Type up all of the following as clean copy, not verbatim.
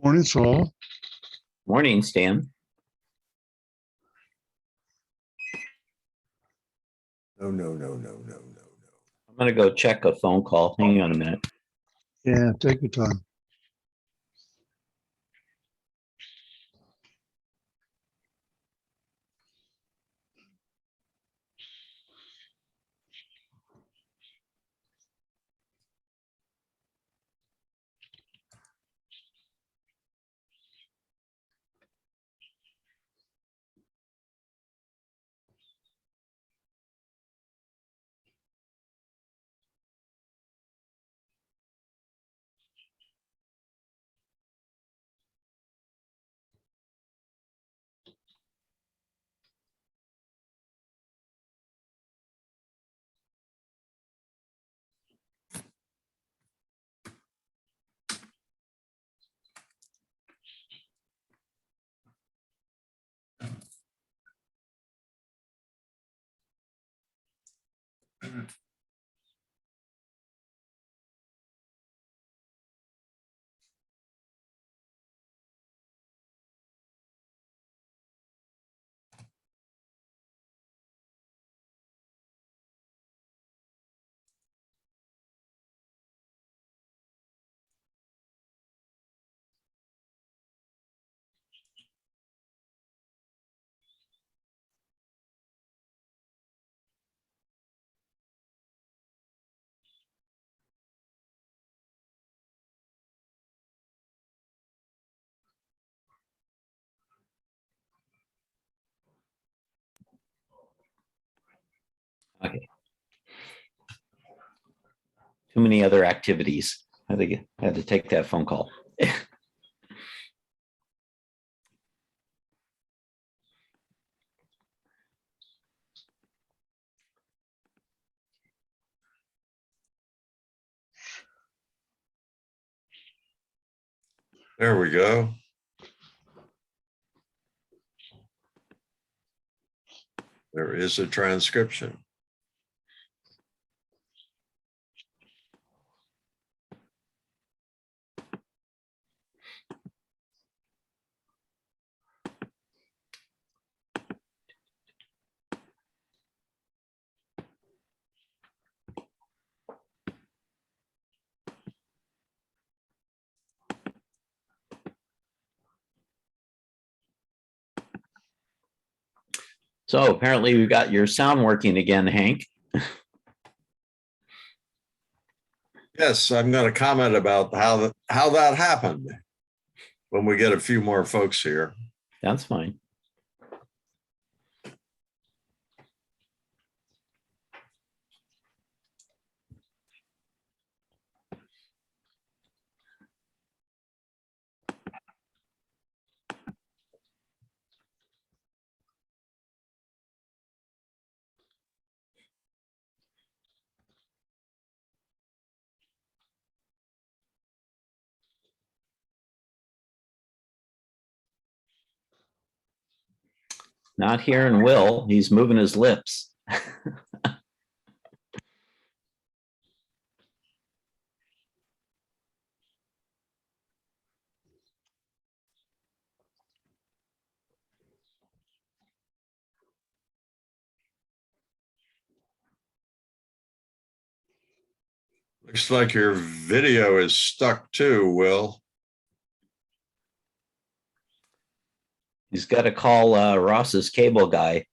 Morning, Saul. Morning, Stan. No. I'm gonna go check a phone call. Hang on a minute. Yeah, take your time. Okay. Too many other activities. I had to take that phone call. There we go. There is a transcription. So apparently we got your sound working again, Hank. Yes, I'm going to comment about how that happened when we get a few more folks here. That's fine. Not hearing Will. He's moving his lips. Looks like your video is stuck too, Will. He's got to call Ross's cable guy.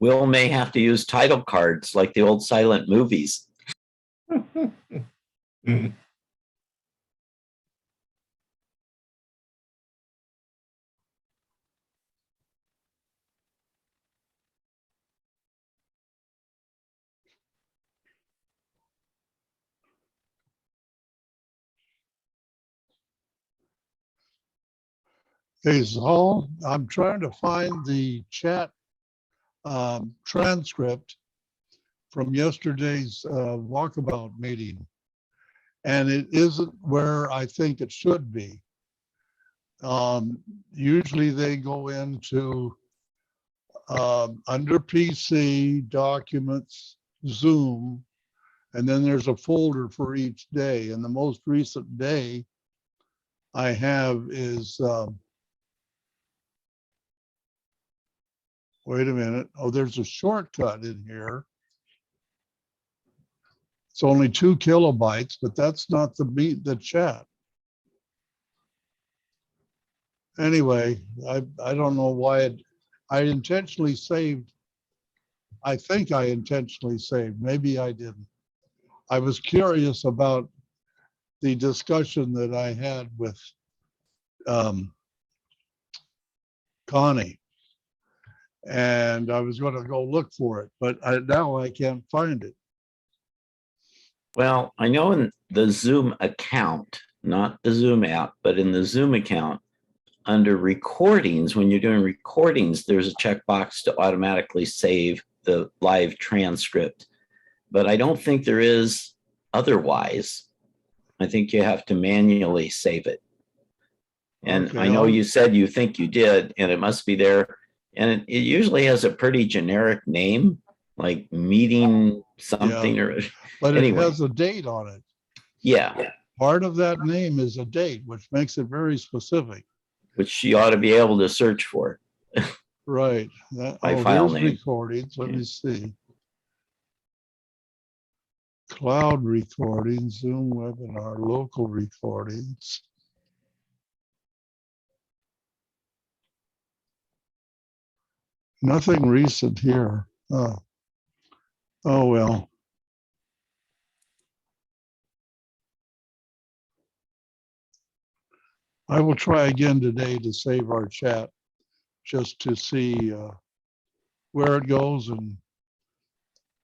Will may have to use title cards like the old silent movies. Hey, Saul, I'm trying to find the chat transcript from yesterday's walkabout meeting. And it isn't where I think it should be. Usually they go into under PC, documents, Zoom, and then there's a folder for each day. And the most recent day I have is, wait a minute. Oh, there's a shortcut in here. It's only 2 kilobytes, but that's not the chat. Anyway, I don't know why I intentionally saved. I think I intentionally saved. Maybe I didn't. I was curious about the discussion that I had with Connie. And I was going to go look for it, but now I can't find it. Well, I know in the Zoom account, not the Zoom app, but in the Zoom account, under recordings, when you're doing recordings, there's a checkbox to automatically save the live transcript. But I don't think there is otherwise. I think you have to manually save it. And Okay, I know you said you think you did, and it must be there. And it usually has a pretty generic name, like meeting something or but anyway. it has a date on it. Yeah. Part of that name is a date, which makes it very specific. Which you ought to be able to search for. Right. By file here's name. recordings. Let Yeah. me see. Cloud recordings, Zoom webinar, local recordings. Nothing recent here. Oh well. I will try again today to save our chat just to see where it goes. And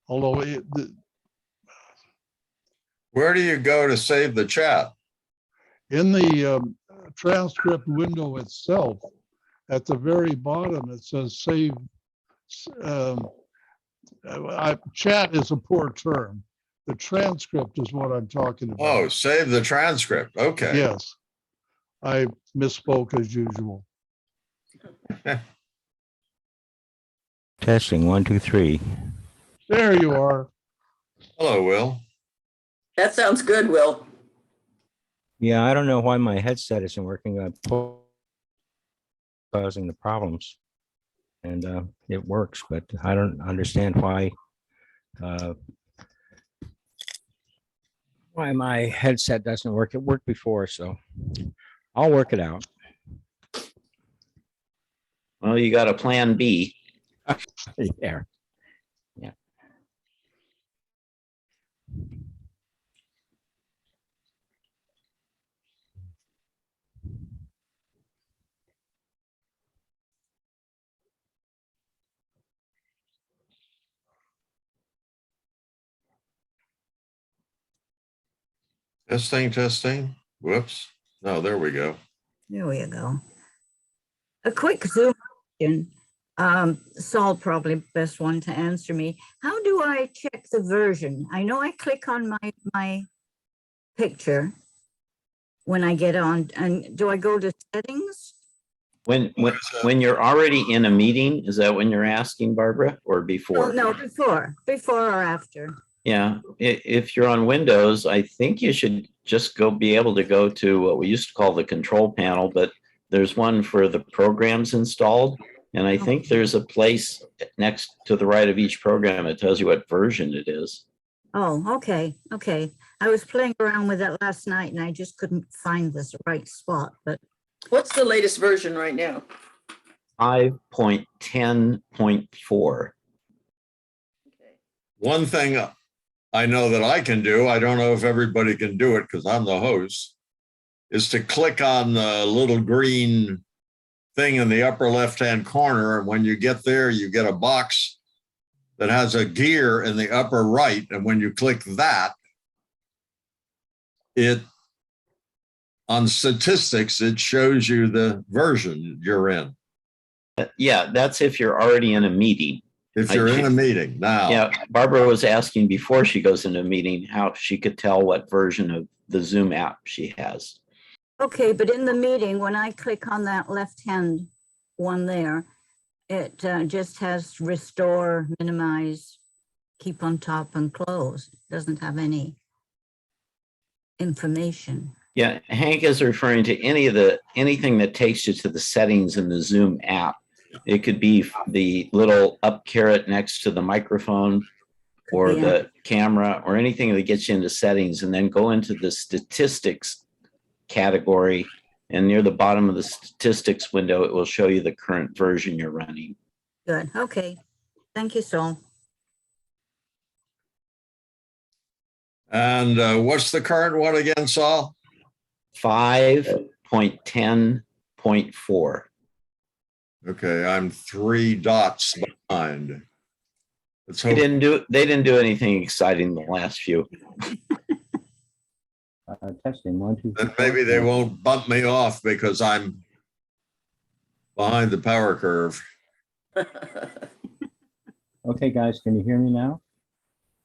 although Where do you go to save the chat? in the transcript window itself, at the very bottom, it says save. Chat is a poor term. The transcript is what I'm talking about. Oh, save the transcript. Okay. Yes, I misspoke as usual. Testing 1, 2, 3. There you are. Hello, Will. That sounds good, Will. Yeah, I don't know why my headset isn't working. I'm causing the problems, and it works, but I don't understand why my headset doesn't work. It worked before, so I'll work it out. Well, you got a plan B. There. Yeah. Testing. Whoops. No, there we go. There we go. A quick Zoom question. Saul, probably best one to answer me. How do I check the version? I know I click on my picture when I get on, and do I go to settings? When you're already in a meeting, is that when you're asking, Barbara, or before? No, before or after. Yeah, if you're on Windows, I think you should just be able to go to what we used to call the control panel, but there's one for the programs installed. And I think there's a place next to the right of each program that tells you what version it is. Oh, okay. I was playing around with that last night and I just couldn't find this right spot, but. What's the latest version right now? 5.10.4. One thing I know that I can do, I don't know if everybody can do it because I'm the host, is to click on the little green thing in the upper left-hand corner. And when you get there, you get a box that has a gear in the upper right. And when you click that, on statistics, it shows you the version you're in. Yeah, that's if you're already in a meeting. If you're in a meeting now. Yeah, Barbara was asking before she goes into a meeting how she could tell what version of the Zoom app she has. Okay, but in the meeting, when I click on that left-hand one there, it just has restore, minimize, keep on top and close. Doesn't have any information. Yeah, Hank is referring to anything that takes you to the settings in the Zoom app. It could be the little up caret next to the microphone or Yeah. the camera or anything that gets you into settings, and then go into the statistics category. And near the bottom of the statistics window, it will show you the current version you're running. Good, okay. Thank you, Saul. And what's the current one again, Saul? 5.10.4. Okay, I'm 3 dots behind. Let's They hope. didn't do anything exciting the last few. Testing 1, 2, 3. Then maybe they won't bump me off because I'm behind the power curve. Okay, guys, can you hear me now?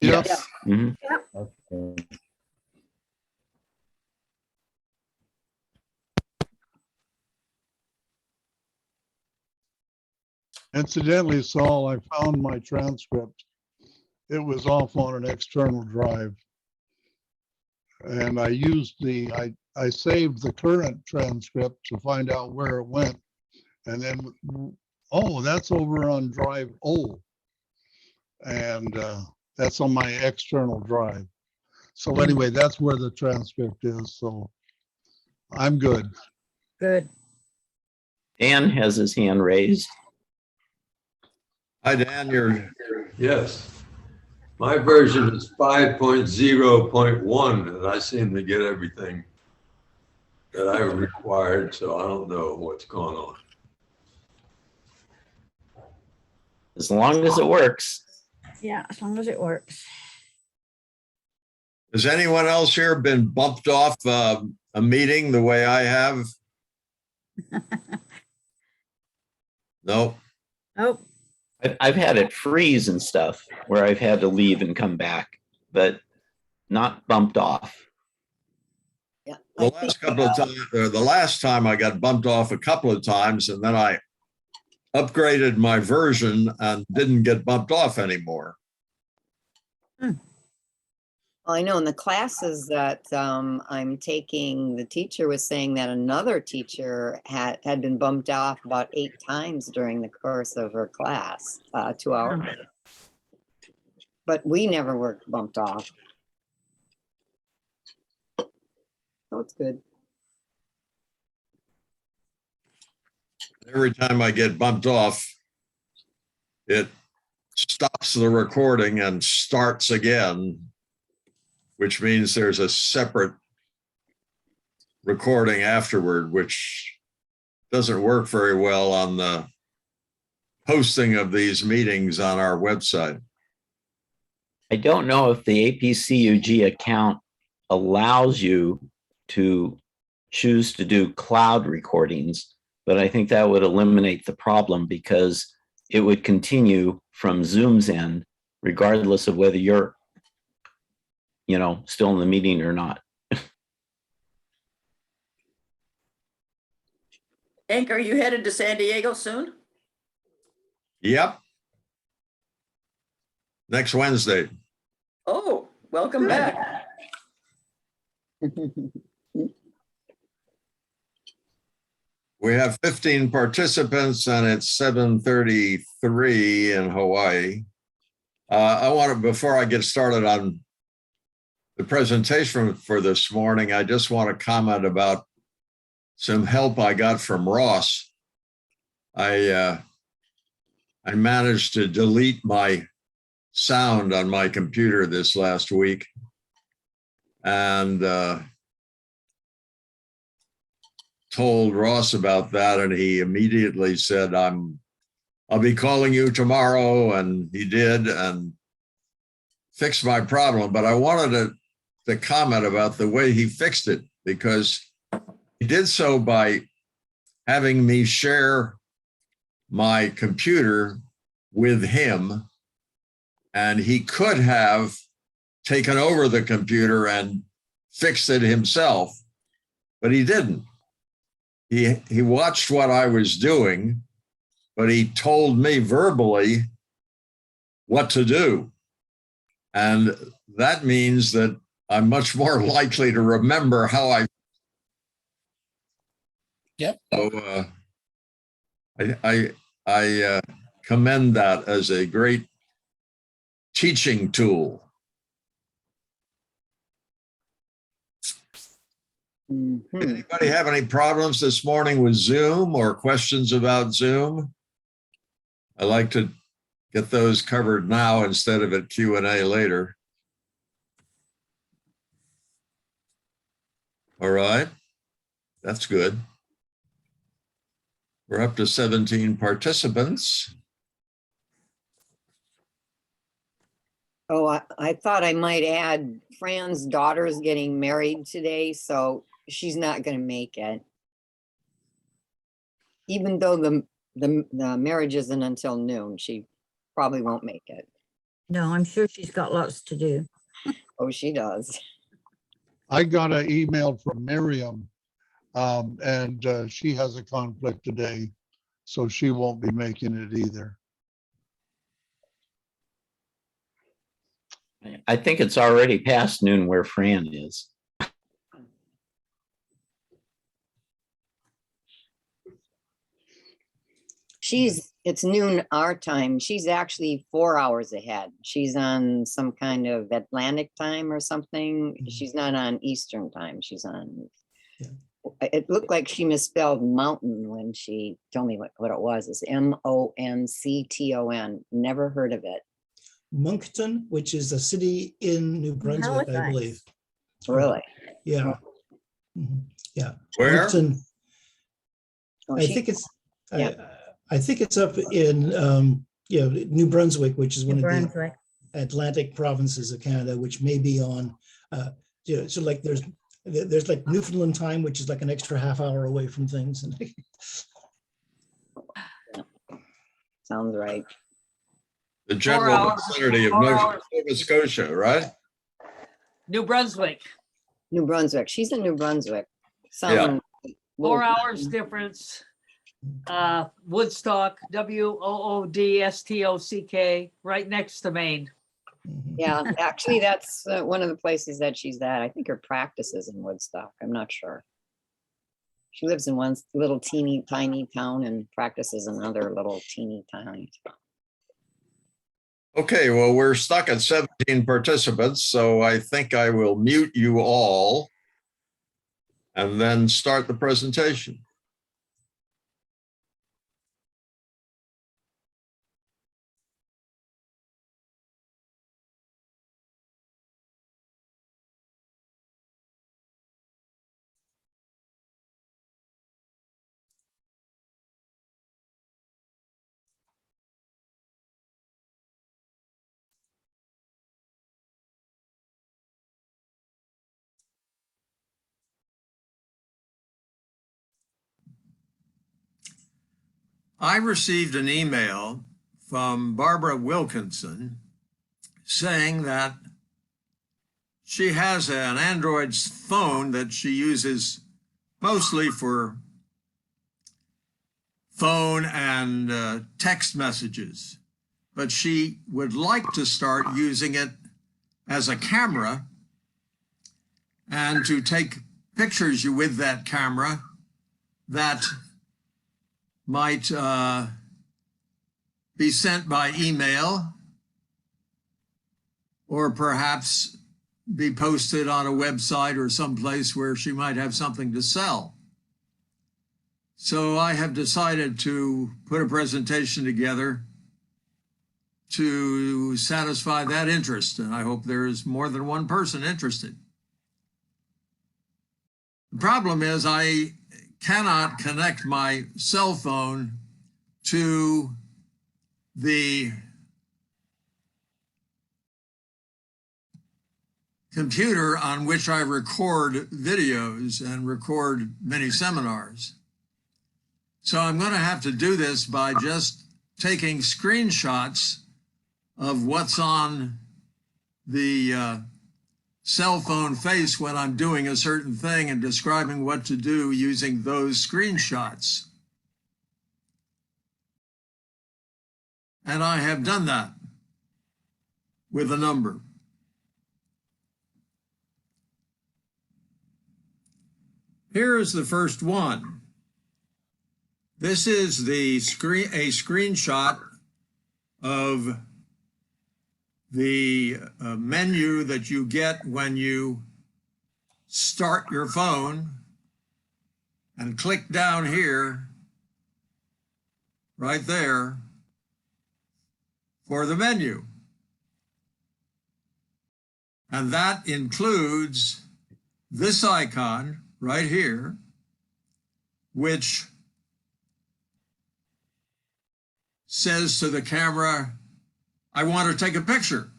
Yep. Yes. Mhm. Okay. Incidentally, Saul, I found my transcript. It was off on an external drive. And I used I saved the current transcript to find out where it went. And then, oh, that's over on drive O. And that's on my external drive. So anyway, that's where the transcript is. So I'm good. Good. Dan has his hand raised. Hi, Dan, you're, Yes. My version is 5.0.1, and I seem to get everything that I required, so I don't know what's going on. As long as it works. Yeah, as long as it works. has anyone else here been bumped off a meeting the way I have? No. Oh, I've had it freeze and stuff where I've had to leave and come back, but not bumped off. Yeah. The last couple of times, or the last time I got bumped off a couple of times, and then I upgraded my version and didn't get bumped off anymore. I know in the classes that I'm taking, the teacher was saying that another teacher had been bumped off about 8 times during the course of her class, 2 hours. But we never were bumped off. So it's good. Every time I get bumped off, it stops the recording and starts again, which means there's a separate recording afterward, which doesn't work very well on the posting of these meetings on our website. I don't know if the APCUG account allows you to choose to do cloud recordings, but I think that would eliminate the problem because it would continue from Zoom's end, regardless of whether you're, still in the meeting or not. Hank, are you headed to San Diego soon? Yep. Next Wednesday. Oh, welcome back. We have 15 participants and it's 7:33 in Hawaii. I want to, before I get started on the presentation for this morning, I just want to comment about some help I got from Ross. I managed to delete my sound on my computer this last week. And told Ross about that, and he immediately said, I'll be calling you tomorrow. And he did, and fixed my problem. But I wanted to comment about the way he fixed it, because he did so by having me share my computer with him. And he could have taken over the computer and fixed it himself, but he didn't. He watched what I was doing, but he told me verbally what to do. And that means that I'm much more likely to remember how I. Yep. So I commend that as a great teaching tool. Mhm. Anybody have any problems this morning with Zoom or questions about Zoom? I like to get those covered now instead of at Q&A later. All right, that's good. We're up to 17 participants. Oh, I thought I might add Fran's daughter's getting married today, so she's not going to make it. Even though the marriage isn't until noon, she probably won't make it. No, I'm sure she's got lots to do. Oh, she does. I got an email from Miriam, and she has a conflict today, so she won't be making it either. I think it's already past noon where Fran is. It's noon our time. She's actually 4 hours ahead. She's on some kind of Atlantic time or something. She's not on Eastern time. She's on. Yeah. It looked like she misspelled mountain when she told me what it was. It's Moncton. Never heard of it. Moncton, which is a city in New Brunswick, I Halifax. believe. Really? Yeah. Mhm. Yeah. Where? Moncton, Oh, I she- think it's, Yeah. I think it's up in, New Brunswick, which is New one of the Brunswick. Atlantic provinces of Canada, which may be on, so like there's like Newfoundland time, which is like an extra half hour away from things. And Sounds right. The general hours. vicinity of 4 Nova hours. Scotia, right? New Brunswick, New Brunswick. She's in New Brunswick. Yeah. 4 hours difference. Woodstock, Woodstock, right next to Maine. Yeah, actually, that's one of the places that she's at. I think her practice is in Woodstock. I'm not sure. She lives in one little teeny tiny town and practices in another little teeny tiny town. Okay, well, we're stuck at 17 participants, so I think I will mute you all and then start the presentation. I received an email from Barbara Wilkinson saying that she has an Android phone that she uses mostly for phone and text messages, but she would like to start using it as a camera and to take pictures with that camera that might be sent by email or perhaps be posted on a website or someplace where she might have something to sell. So I have decided to put a presentation together to satisfy that interest, and I hope there is more than one person interested. The problem is I cannot connect my cell phone to the computer on which I record videos and record many seminars. So I'm going to have to do this by just taking screenshots of what's on the cell phone face when I'm doing a certain thing and describing what to do using those screenshots. And I have done that with a number. Here is the first one. This is a screenshot of the menu that you get when you start your phone and click down here, right there, for the menu. And that includes this icon right here, which says to the camera, I want to take a picture.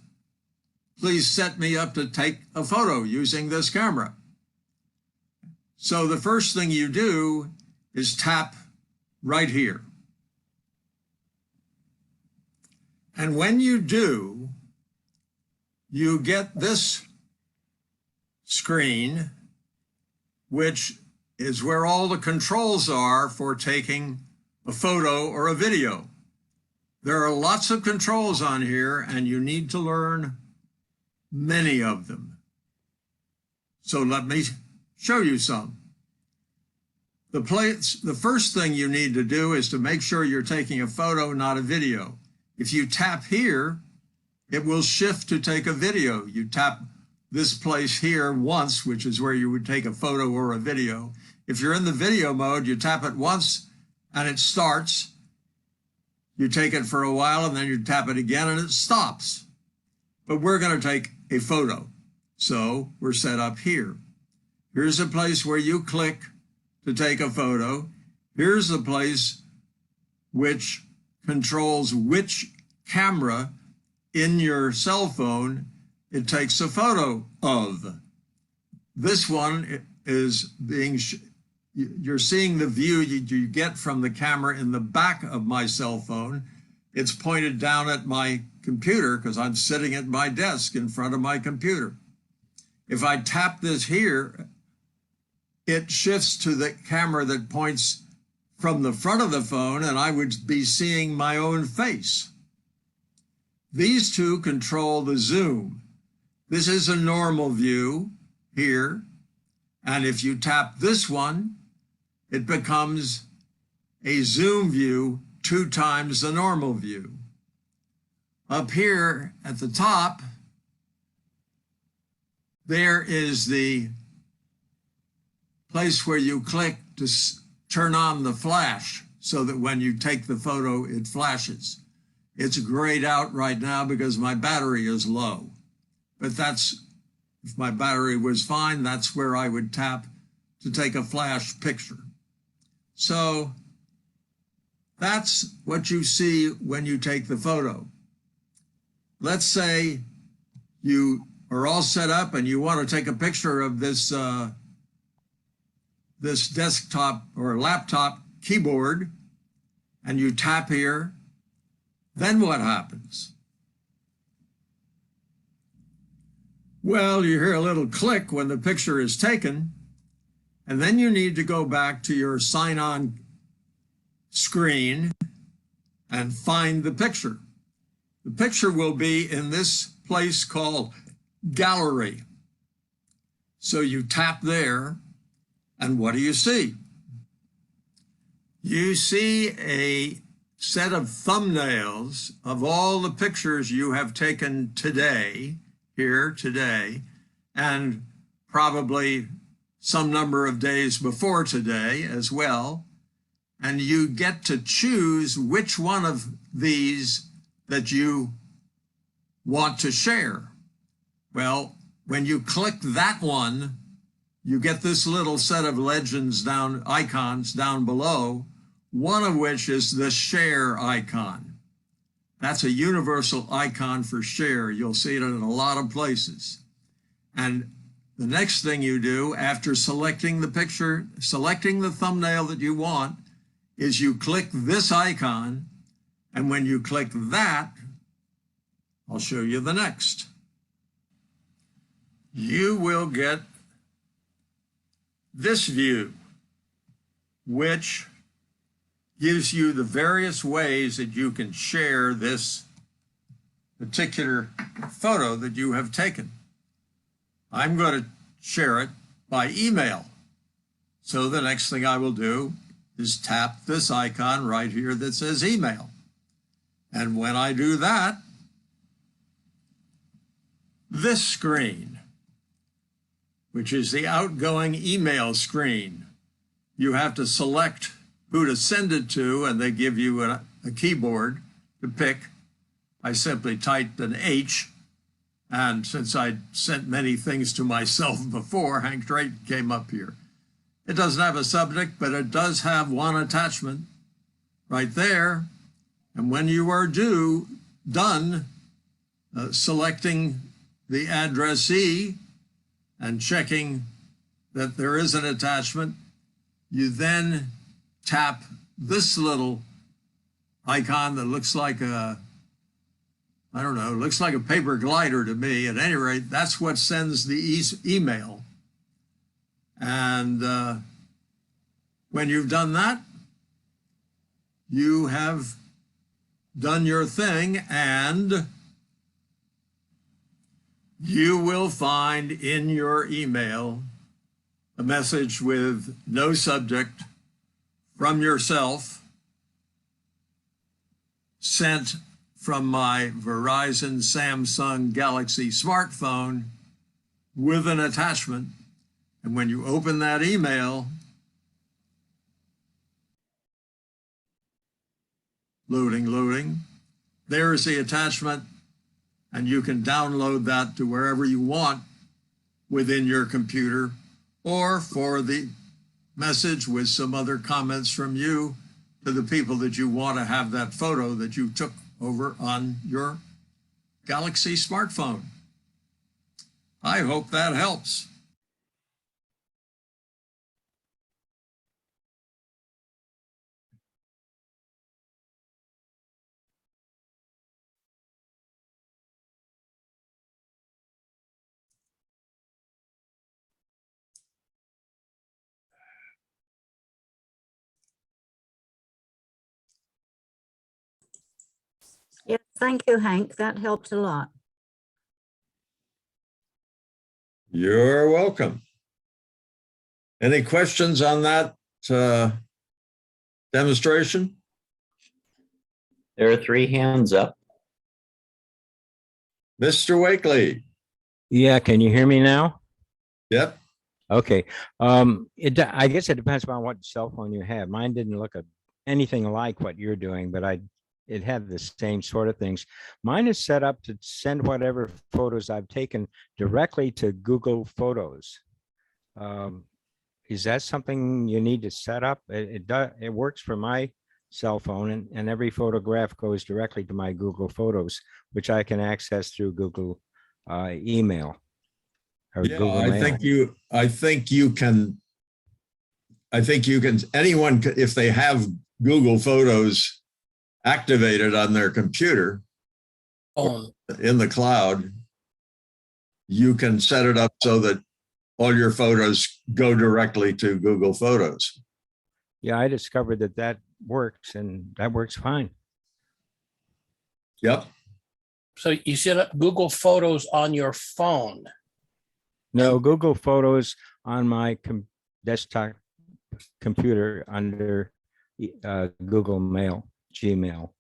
Please set me up to take a photo using this camera. So the first thing you do is tap right here. And when you do, you get this screen, which is where all the controls are for taking a photo or a video. There are lots of controls on here, and you need to learn many of them. So let me show you some. The first thing you need to do is to make sure you're taking a photo, not a video. If you tap here, it will shift to take a video. You tap this place here once, which is where you would take a photo or a video. If you're in the video mode, you tap it once and it starts. You take it for a while and then you tap it again and it stops. But we're going to take a photo. So we're set up here. Here's a place where you click to take a photo. Here's the place which controls which camera in your cell phone it takes a photo of. This one is being, you're seeing the view you get from the camera in the back of my cell phone. It's pointed down at my computer because I'm sitting at my desk in front of my computer. If I tap this here, it shifts to the camera that points from the front of the phone, and I would be seeing my own face. These two control the zoom. This is a normal view here, and if you tap this one, it becomes a zoom view 2 times the normal view. Up here at the top, there is the place where you click to turn on the flash so that when you take the photo, it flashes. It's grayed out right now because my battery is low. But that's, if my battery was fine, that's where I would tap to take a flash picture. So that's what you see when you take the photo. Let's say you are all set up and you want to take a picture of this, this desktop or laptop keyboard, and you tap here. Then what happens? Well, you hear a little click when the picture is taken, and then you need to go back to your sign-on screen and find the picture. The picture will be in this place called Gallery. So you tap there, and what do you see? You see a set of thumbnails of all the pictures you have taken today, here today, and probably some number of days before today as well. And you get to choose which one of these that you want to share. Well, when you click that one, you get this little set of legends icons down below, one of which is the share icon. That's a universal icon for share. You'll see it in a lot of places. And the next thing you do after selecting the picture, selecting the thumbnail that you want, is you click this icon. And when you click that, I'll show you the next. You will get this view, which gives you the various ways that you can share this particular photo that you have taken. I'm going to share it by email. So the next thing I will do is tap this icon right here that says email. And when I do that, this screen, which is the outgoing email screen, you have to select who to send it to, and they give you a keyboard to pick. I simply typed an H, and since I'd sent many things to myself before, Hank Drake came up here. It doesn't have a subject, but it does have one attachment right there. And when you are done selecting the addressee and checking that there is an attachment, you then tap this little icon that looks like a, I don't know, looks like a paper glider to me. At any rate, that's what sends the email. And when you've done that, you have done your thing, and you will find in your email a message with no subject from yourself, sent from my Verizon Samsung Galaxy smartphone with an attachment. And when you open that email, loading, there's the attachment, and you can download that to wherever you want within your computer, or for the message with some other comments from you to the people that you want to have that photo that you took over on your Galaxy smartphone. I hope that helps. Yes, thank you, Hank. That helped a lot. You're welcome. Any questions on that demonstration? There are 3 hands up. Mr. Wakely. Yeah, can you hear me now? Yep. Okay. I guess it depends on what cell phone you have. Mine didn't look anything like what you're doing, but it had the same sort of things. Mine is set up to send whatever photos I've taken directly to Google Photos. Is that something you need to set up? It works for my cell phone, and every photograph goes directly to my Google Photos, which I can access through Google email. Or Yeah, Google I Mail. think you can, anyone, if they have Google Photos activated on their computer in the cloud, you can set it up so that all your photos go directly to Google Photos. Yeah, I discovered that works, and that works fine. Yep. So you set up Google Photos on your phone. No, Google Photos on my desktop computer under Google Mail, Gmail.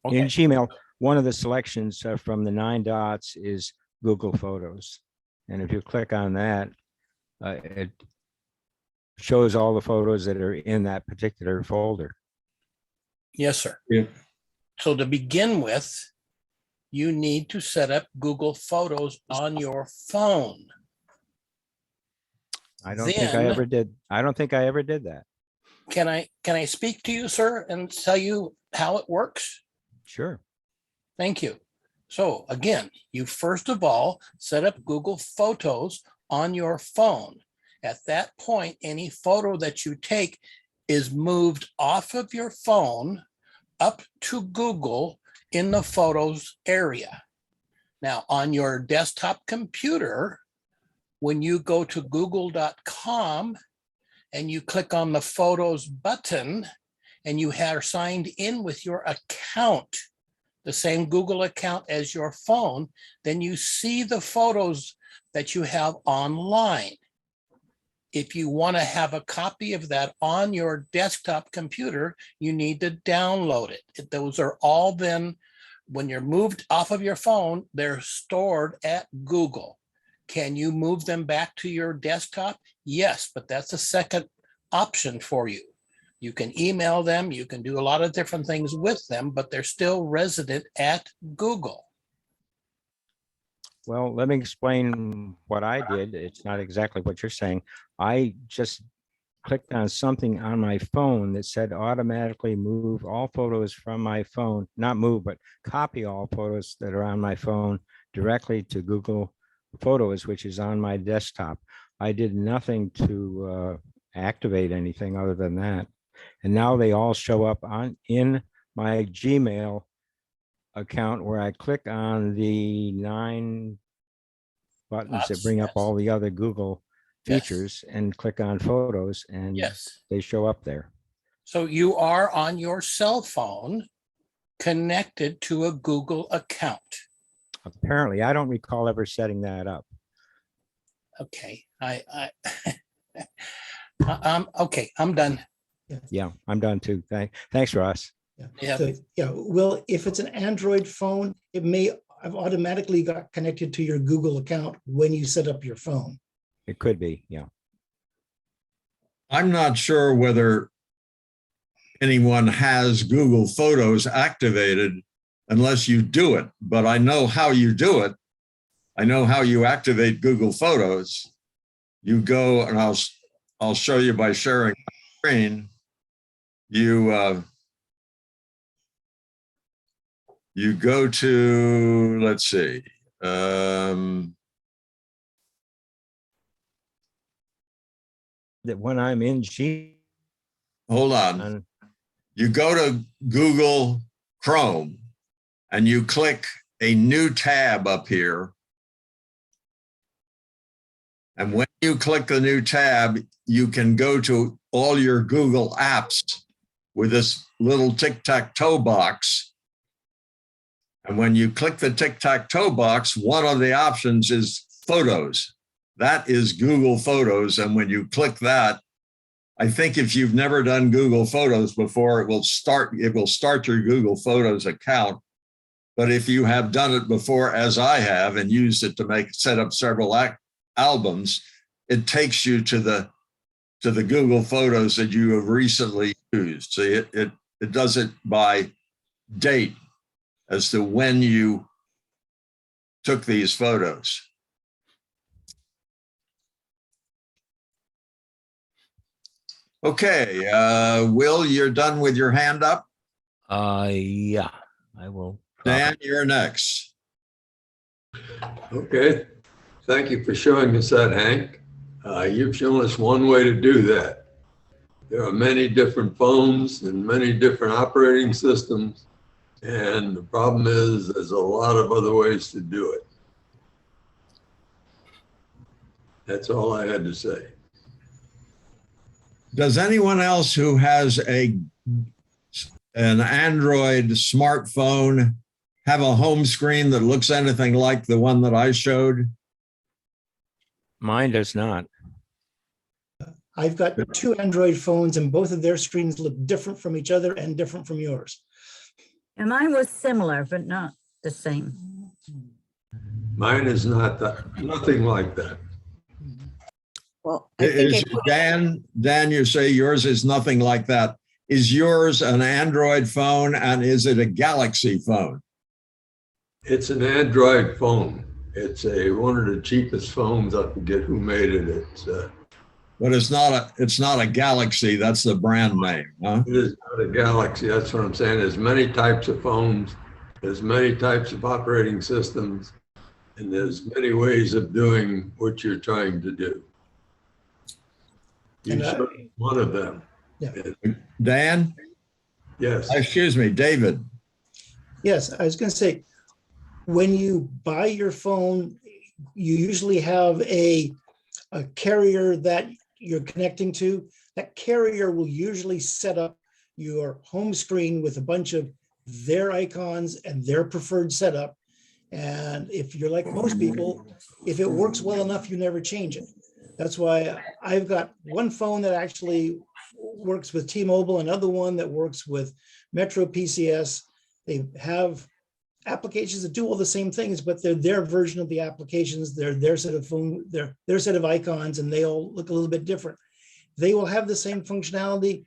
Okay. In Gmail, one of the selections from the 9 dots is Google Photos. And if you click on that, it shows all the photos that are in that particular folder. Yes, sir. Yeah. So to begin with, you need to set up Google Photos on your phone. I don't think I Then- ever did. I don't think I ever did that. Can I speak to you, sir, and tell you how it works? Sure. Thank you. So again, you first of all set up Google Photos on your phone. At that point, any photo that you take is moved off of your phone up to Google in the Photos area. Now, on your desktop computer, when you go to google.com and you click on the Photos button and you are signed in with your account, the same Google account as your phone, then you see the photos that you have online. If you want to have a copy of that on your desktop computer, you need to download it. Those are all then, when you're moved off of your phone, they're stored at Google. Can you move them back to your desktop? Yes, but that's a second option for you. You can email them, you can do a lot of different things with them, but they're still resident at Google. Well, let me explain what I did. It's not exactly what you're saying. I just clicked on something on my phone that said automatically move all photos from my phone, not move, but copy all photos that are on my phone directly to Google Photos, which is on my desktop. I did nothing to activate anything other than that. And now they all show up in my Gmail account, where I click on the 9 buttons that bring up Yes. all the other Google Yes. features and click on photos, and Yes. they show up there. So you are on your cell phone connected to a Google account. Apparently, I don't recall ever setting that up. Okay, okay, I'm done. Yeah, I'm done too. Thanks, Ross. Yeah. So, yeah, well, if it's an Android phone, it may have automatically got connected to your Google account when you set up your phone. It could be, yeah. I'm not sure whether anyone has Google Photos activated unless you do it, but I know how you do it. I know how you activate Google Photos. You go, and I'll show you by sharing my screen. You go to, let's see, That when I'm in hold on. You go to Google Chrome and you click a new tab up here. And when you click the new tab, you can go to all your Google apps with this little tic-tac-toe box. And when you click the tic-tac-toe box, one of the options is Photos. That is Google Photos. And when you click that, I think if you've never done Google Photos before, it will start your Google Photos account. But if you have done it before, as I have, and used it to set up several albums, it takes you to the Google Photos that you have recently used. So it does it by date as to when you took these photos. Okay, Will, you're done with your hand up? Yeah, I will. Dan, you're next. Okay, thank you for showing us that, Hank. You've shown us one way to do that. There are many different phones and many different operating systems. And the problem is there's a lot of other ways to do it. That's all I had to say. Does anyone else who has an Android smartphone have a home screen that looks anything like the one that I showed? Mine does not. I've got 2 Android phones and both of their screens look different from each other and different from yours. And mine was similar, but not the same. Mine is nothing like that. Well, I think Dan, you say yours is nothing like that. is yours an Android phone and is it a Galaxy phone? It's an Android phone. It's one of the cheapest phones. I forget who made it. But it's not a Galaxy. That's the brand name, huh? It is not a Galaxy. That's what I'm saying. There's many types of phones. There's many types of operating systems. And there's many ways of doing what you're trying to do. You chose one of them. Yeah. Dan? Yes. Excuse me, David. Yes, I was going to say, when you buy your phone, you usually have a carrier that you're connecting to. That carrier will usually set up your home screen with a bunch of their icons and their preferred setup. And if you're like most people, if it works well enough, you never change it. That's why I've got one phone that actually works with T-Mobile, another one that works with Metro PCS. They have applications that do all the same things, but they're their version of the applications. They're their set of phone, their set of icons, and they all look a little bit different. They will have the same functionality,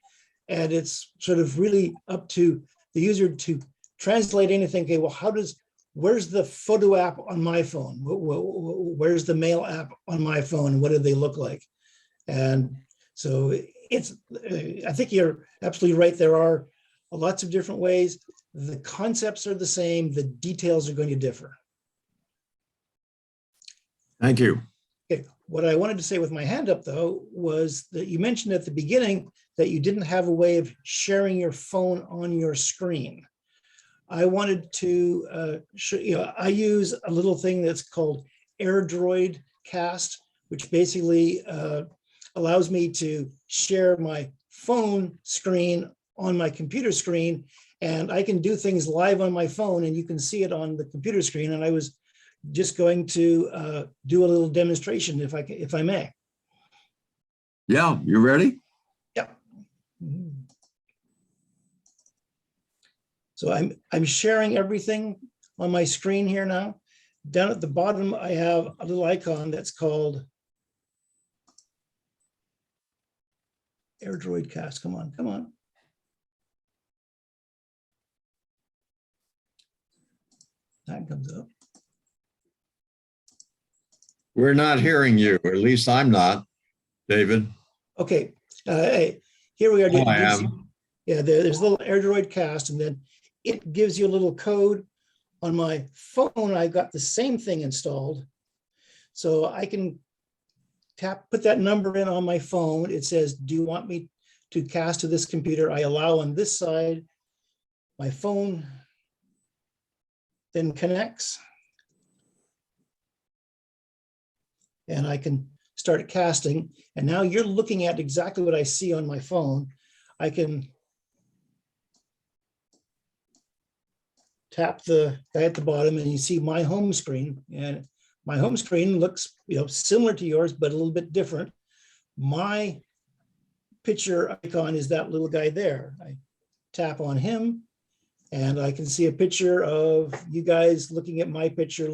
and it's sort of really up to the user to translate anything. Okay, well, where's the photo app on my phone? Where's the mail app on my phone? What do they look like? And so I think you're absolutely right. There are lots of different ways. The concepts are the same. The details are going to differ. Thank you. Okay. What I wanted to say with my hand up, though, was that you mentioned at the beginning that you didn't have a way of sharing your phone on your screen. I wanted to show you, I use a little thing that's called Airdroid Cast, which basically allows me to share my phone screen on my computer screen, and I can do things live on my phone and you can see it on the computer screen. And I was just going to do a little demonstration if I may. Yeah, you ready? Yep. So I'm sharing everything on my screen here now. Down at the bottom, I have a little icon that's called Airdroid Cast. Come on, come on. That comes up. We're not hearing you. At least I'm not, David. Okay, here we are. Oh, I am. Yeah, there's a little Airdroid Cast, and then it gives you a little code. On my phone, I got the same thing installed. So I can put that number in on my phone. It says, do you want me to cast to this computer? I allow on this side. My phone then connects. And I can start casting. And now you're looking at exactly what I see on my phone. I can tap the guy at the bottom and you see my home screen, and my home screen looks similar to yours, but a little bit different. My picture icon is that little guy there. I tap on him and I can see a picture of you guys looking at my picture,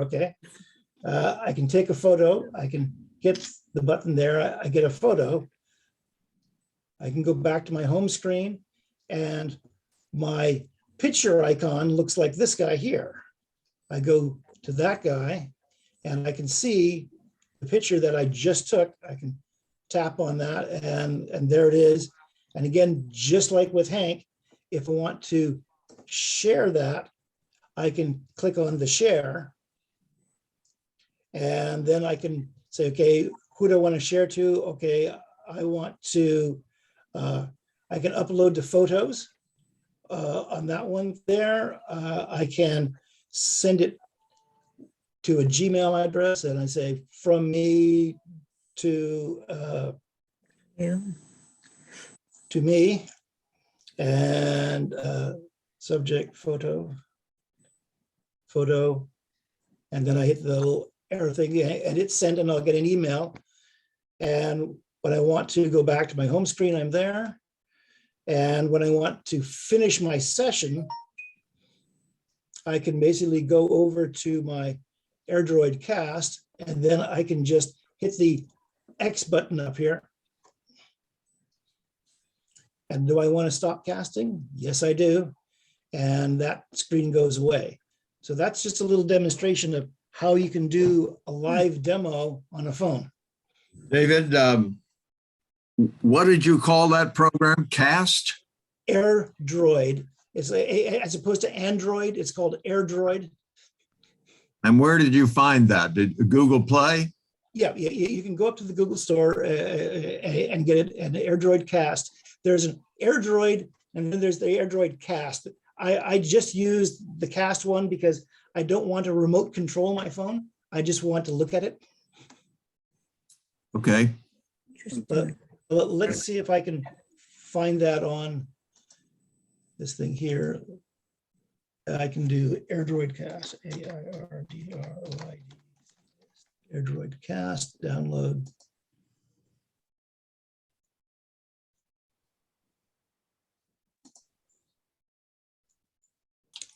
okay? I can take a photo. I can hit the button there. I get a photo. I can go back to my home screen and my picture icon looks like this guy here. I go to that guy and I can see the picture that I just took. I can tap on that and there it is. And again, just like with Hank, if I want to share that, I can click on the share. And then I can say, okay, who do I want to share to? Okay, I want to, I can upload the photos on that one there. I can send it to a Gmail address and I say from me to me, and subject photo, and then I hit the little arrow thing and it's sent, and I'll get an email. And when I want to go back to my home screen, I'm there. And when I want to finish my session, I can basically go over to my Airdroid Cast, and then I can just hit the X button up here. And do I want to stop casting? Yes, I do. And that screen goes away. So that's just a little demonstration of how you can do a live demo on a phone. David, what did you call that program? Cast? Airdroid. As opposed to Android, it's called Airdroid. And where did you find that? Did Google Play? Yeah, you can go up to the Google store and get it, an Airdroid Cast. There's an Airdroid, and then there's the Airdroid Cast. I just used the Cast one because I don't want to remote control my phone. I just want to look at it. Okay. But let's see if I can find that on this thing here. I can do Airdroid Cast, AIRDROID. Airdroid Cast, download.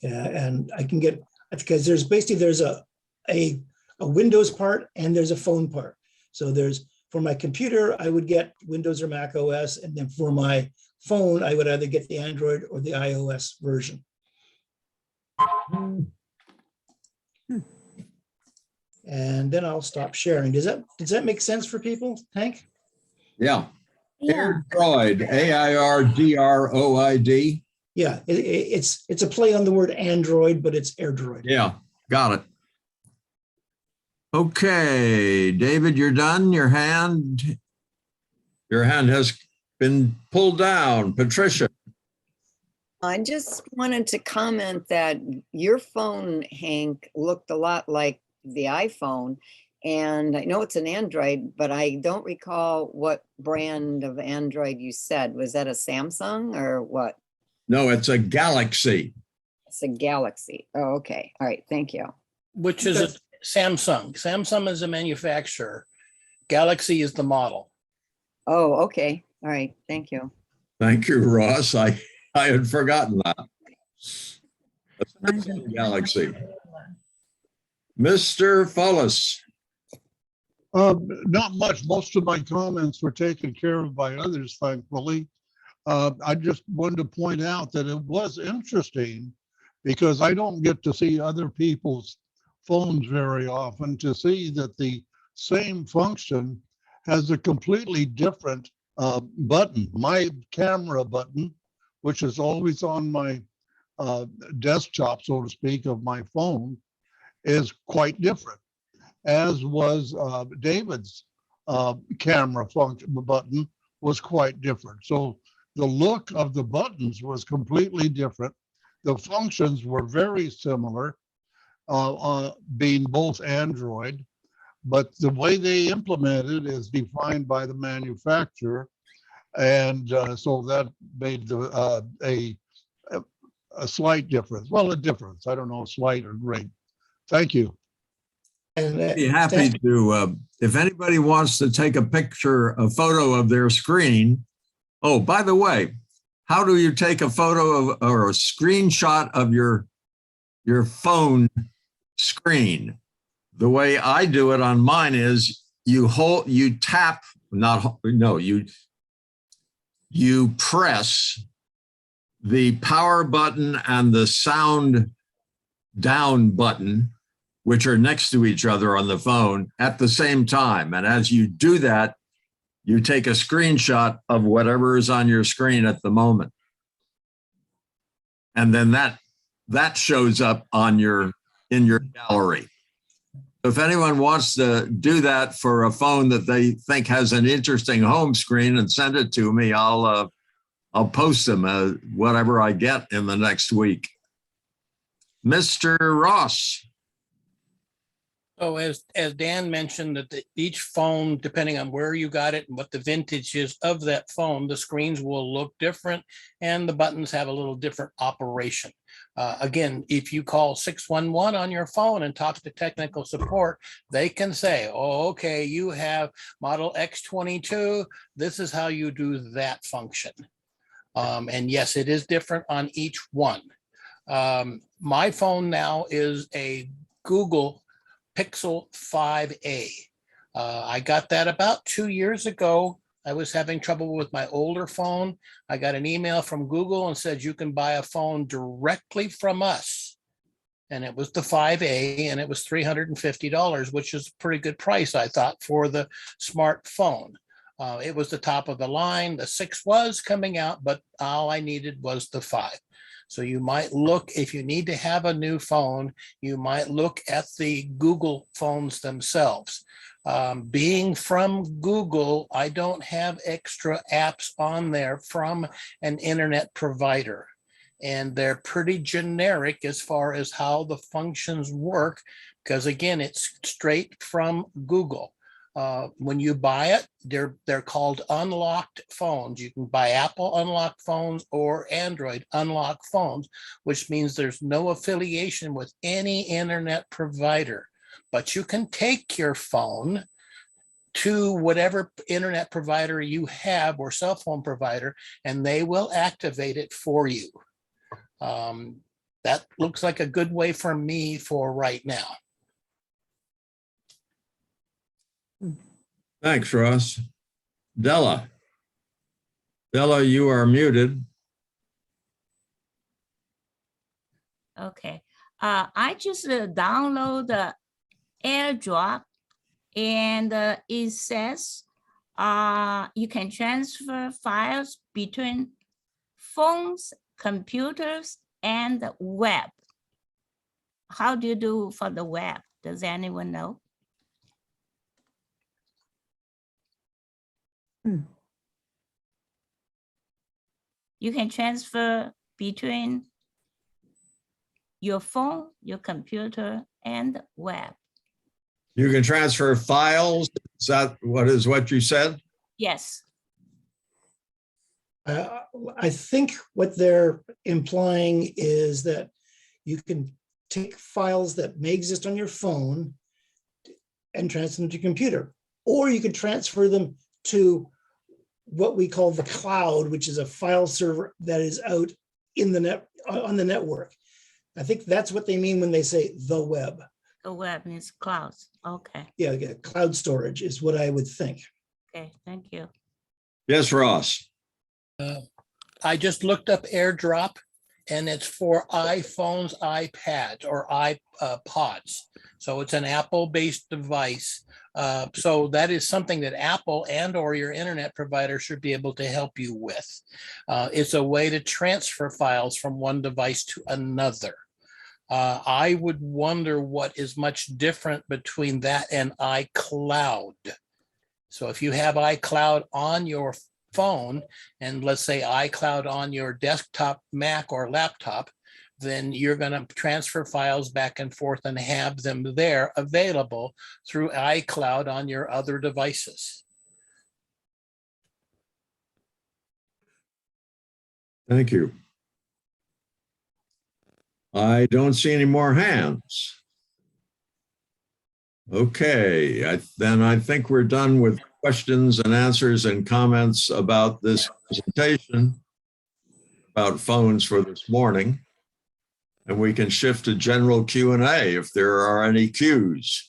Yeah, and I can get, because there's a Windows part and there's a phone part. So there's, for my computer, I would get Windows or Mac OS, and then for my phone, I would either get the Android or the iOS version. And then I'll stop sharing. Does that make sense for people, Hank? Yeah. Yeah. Airdroid, AIRDROID. Yeah, it's a play on the word Android, but it's Airdroid. Yeah, got it. Okay, David, you're done. Your hand has been pulled down. Patricia. I just wanted to comment that your phone, Hank, looked a lot like the iPhone. And I know it's an Android, but I don't recall what brand of Android you said. Was that a Samsung or what? No, it's a Galaxy. It's a Galaxy. Oh, okay. All right. Thank you. Which is a Samsung. Samsung is a manufacturer. Galaxy is the model. Oh, okay. All right. Thank you. Thank you, Ross. I had forgotten that. A Samsung Galaxy. Mr. Follis. Not much. Most of my comments were taken care of by others, thankfully. I just wanted to point out that it was interesting because I don't get to see other people's phones very often, to see that the same function has a completely different button. My camera button, which is always on my desktop, so to speak, of my phone, is quite different, as was David's camera function button was quite different. So the look of the buttons was completely different. The functions were very similar, being both Android, but the way they implement it is defined by the manufacturer. And so that made a slight difference. Well, a difference. I don't know, slight or great. Thank you. And I'd be happy to, if anybody wants to take a photo of their screen. Oh, by the way, how do you take a photo of or a screenshot of your phone screen? The way I do it on mine is you press the power button and the sound down button, which are next to each other on the phone at the same time. And as you do that, you take a screenshot of whatever is on your screen at the moment. And then that shows up on in your gallery. If anyone wants to do that for a phone that they think has an interesting home screen and send it to me, I'll post them whatever I get in the next week. Mr. Ross. So as Dan mentioned, that each phone, depending on where you got it and what the vintage is of that phone, the screens will look different and the buttons have a little different operation. Again, if you call 611 on your phone and talk to technical support, they can say, oh, okay, you have model X22. This is how you do that function. And yes, it is different on each one. My phone now is a Google Pixel 5a. I got that about 2 years ago. I was having trouble with my older phone. I got an email from Google and said, you can buy a phone directly from us. And it was the 5A and it was $350, which is a pretty good price, I thought, for the smartphone. It was the top of the line. The 6 was coming out, but all I needed was the 5. So you might look, if you need to have a new phone, you might look at the Google phones themselves. Being from Google, I don't have extra apps on there from an internet provider. And they're pretty generic as far as how the functions work, because again, it's straight from Google. When you buy it, they're called unlocked phones. You can buy Apple unlocked phones or Android unlocked phones, which means there's no affiliation with any internet provider. But you can take your phone to whatever internet provider you have or cell phone provider, and they will activate it for you. That looks like a good way for me for right now. Thanks, Ross. Della. Della, you are muted. Okay. I just download the Airdrop, and it says you can transfer files between phones, computers, and the web. How do you do for the web? Does anyone know? You can transfer between your phone, your computer, and web. You can transfer files. Is that what you said? Yes. I think what they're implying is that you can take files that may exist on your phone and transfer them to your computer, or you could transfer them to what we call the cloud, which is a file server that is out in the net on the network. I think that's what they mean when they say the web. The web is clouds. Okay. Yeah, cloud storage is what I would think. Okay, thank you. Yes, Ross. I just looked up Airdrop, and it's for iPhones, iPads, or iPods. So it's an Apple-based device. So that is something that Apple and or your internet provider should be able to help you with. It's a way to transfer files from one device to another. I would wonder what is much different between that and iCloud. So if you have iCloud on your phone, and let's say iCloud on your desktop, Mac, or laptop, then you're going to transfer files back and forth and have them there available through iCloud on your other devices. Thank you. I don't see any more hands. Okay, then I think we're done with questions and answers and comments about this presentation about phones for this morning. And we can shift to general Q&A if there are any Qs.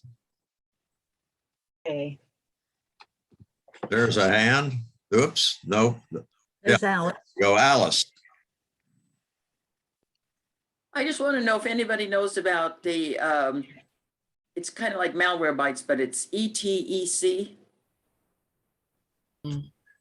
Okay. There's a hand. Oops, no. There's Alex. Go, Alice. I just want to know if anybody knows about the, it's kind of like malware bytes, but it's ETEC.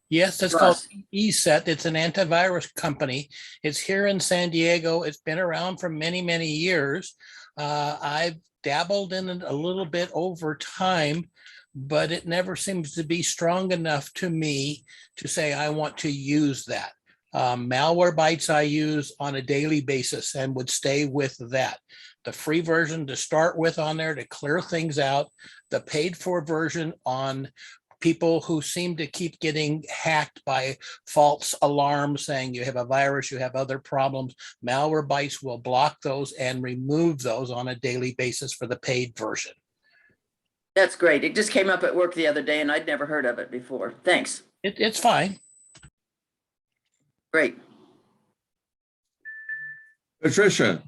Yes, that's called ESET. It's an antivirus company. It's here in San Diego. It's been around for many, many years. I've dabbled in it a little bit over time, but it never seems to be strong enough to me to say I want to use that. Malwarebytes I use on a daily basis and would stay with that. The free version to start with on there to clear things out, the paid for version on people who seem to keep getting hacked by false alarms saying you have a virus, you have other problems. Malwarebytes will block those and remove those on a daily basis for the paid version. That's great. It just came up at work the other day and I'd never heard of it before. Thanks. It's fine. Great. Patricia.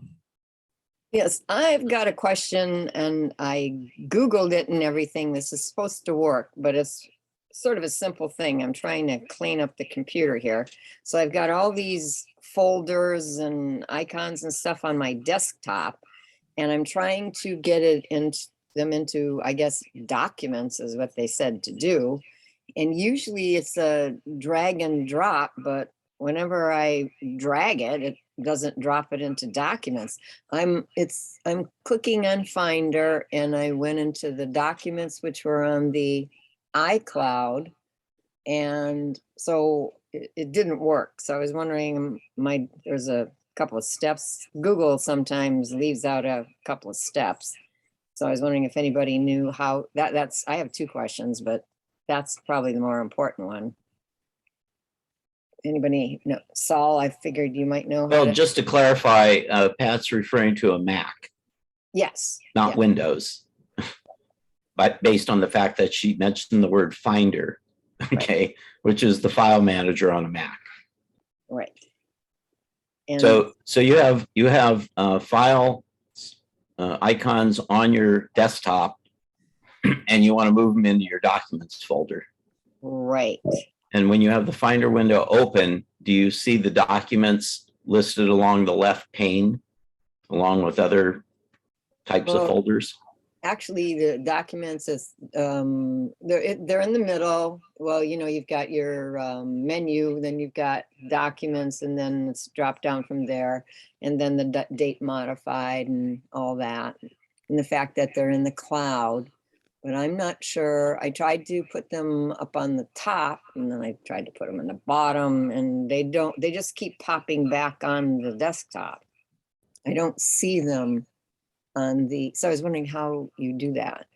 Yes, I've got a question and I Googled it and everything. This is supposed to work, but it's sort of a simple thing. I'm trying to clean up the computer here. So I've got all these folders and icons and stuff on my desktop, and I'm trying to get it into, I guess, documents is what they said to do. And usually it's a drag and drop, but whenever I drag it, it doesn't drop it into documents. I'm clicking on Finder, and I went into the documents which were on the iCloud, and so it didn't work. So I was wondering, there's a couple of steps. Google sometimes leaves out a couple of steps. So I was wondering if anybody knew how that's, I have 2 questions, but that's probably the more important one. Anybody know? Saul, I figured you might know. Well, just to clarify, Pat's referring to a Mac, Yes. not yeah. Windows. But based on the fact that she mentioned the word Finder, okay, which is the file manager on a Mac. Right. And So you have file icons on your desktop, and you want to move them into your documents folder. right. And when you have the Finder window open, do you see the documents listed along the left pane, along with other types of Well, folders? Actually, the documents is they're in the middle. Well, you've got your menu, then you've got documents, and then it's dropped down from there, and then the date modified and all that, and the fact that they're in the cloud. But I'm not sure. I tried to put them up on the top, and then I tried to put them in the bottom, and they just keep popping back on the desktop. I don't see them on so I was wondering how you do that.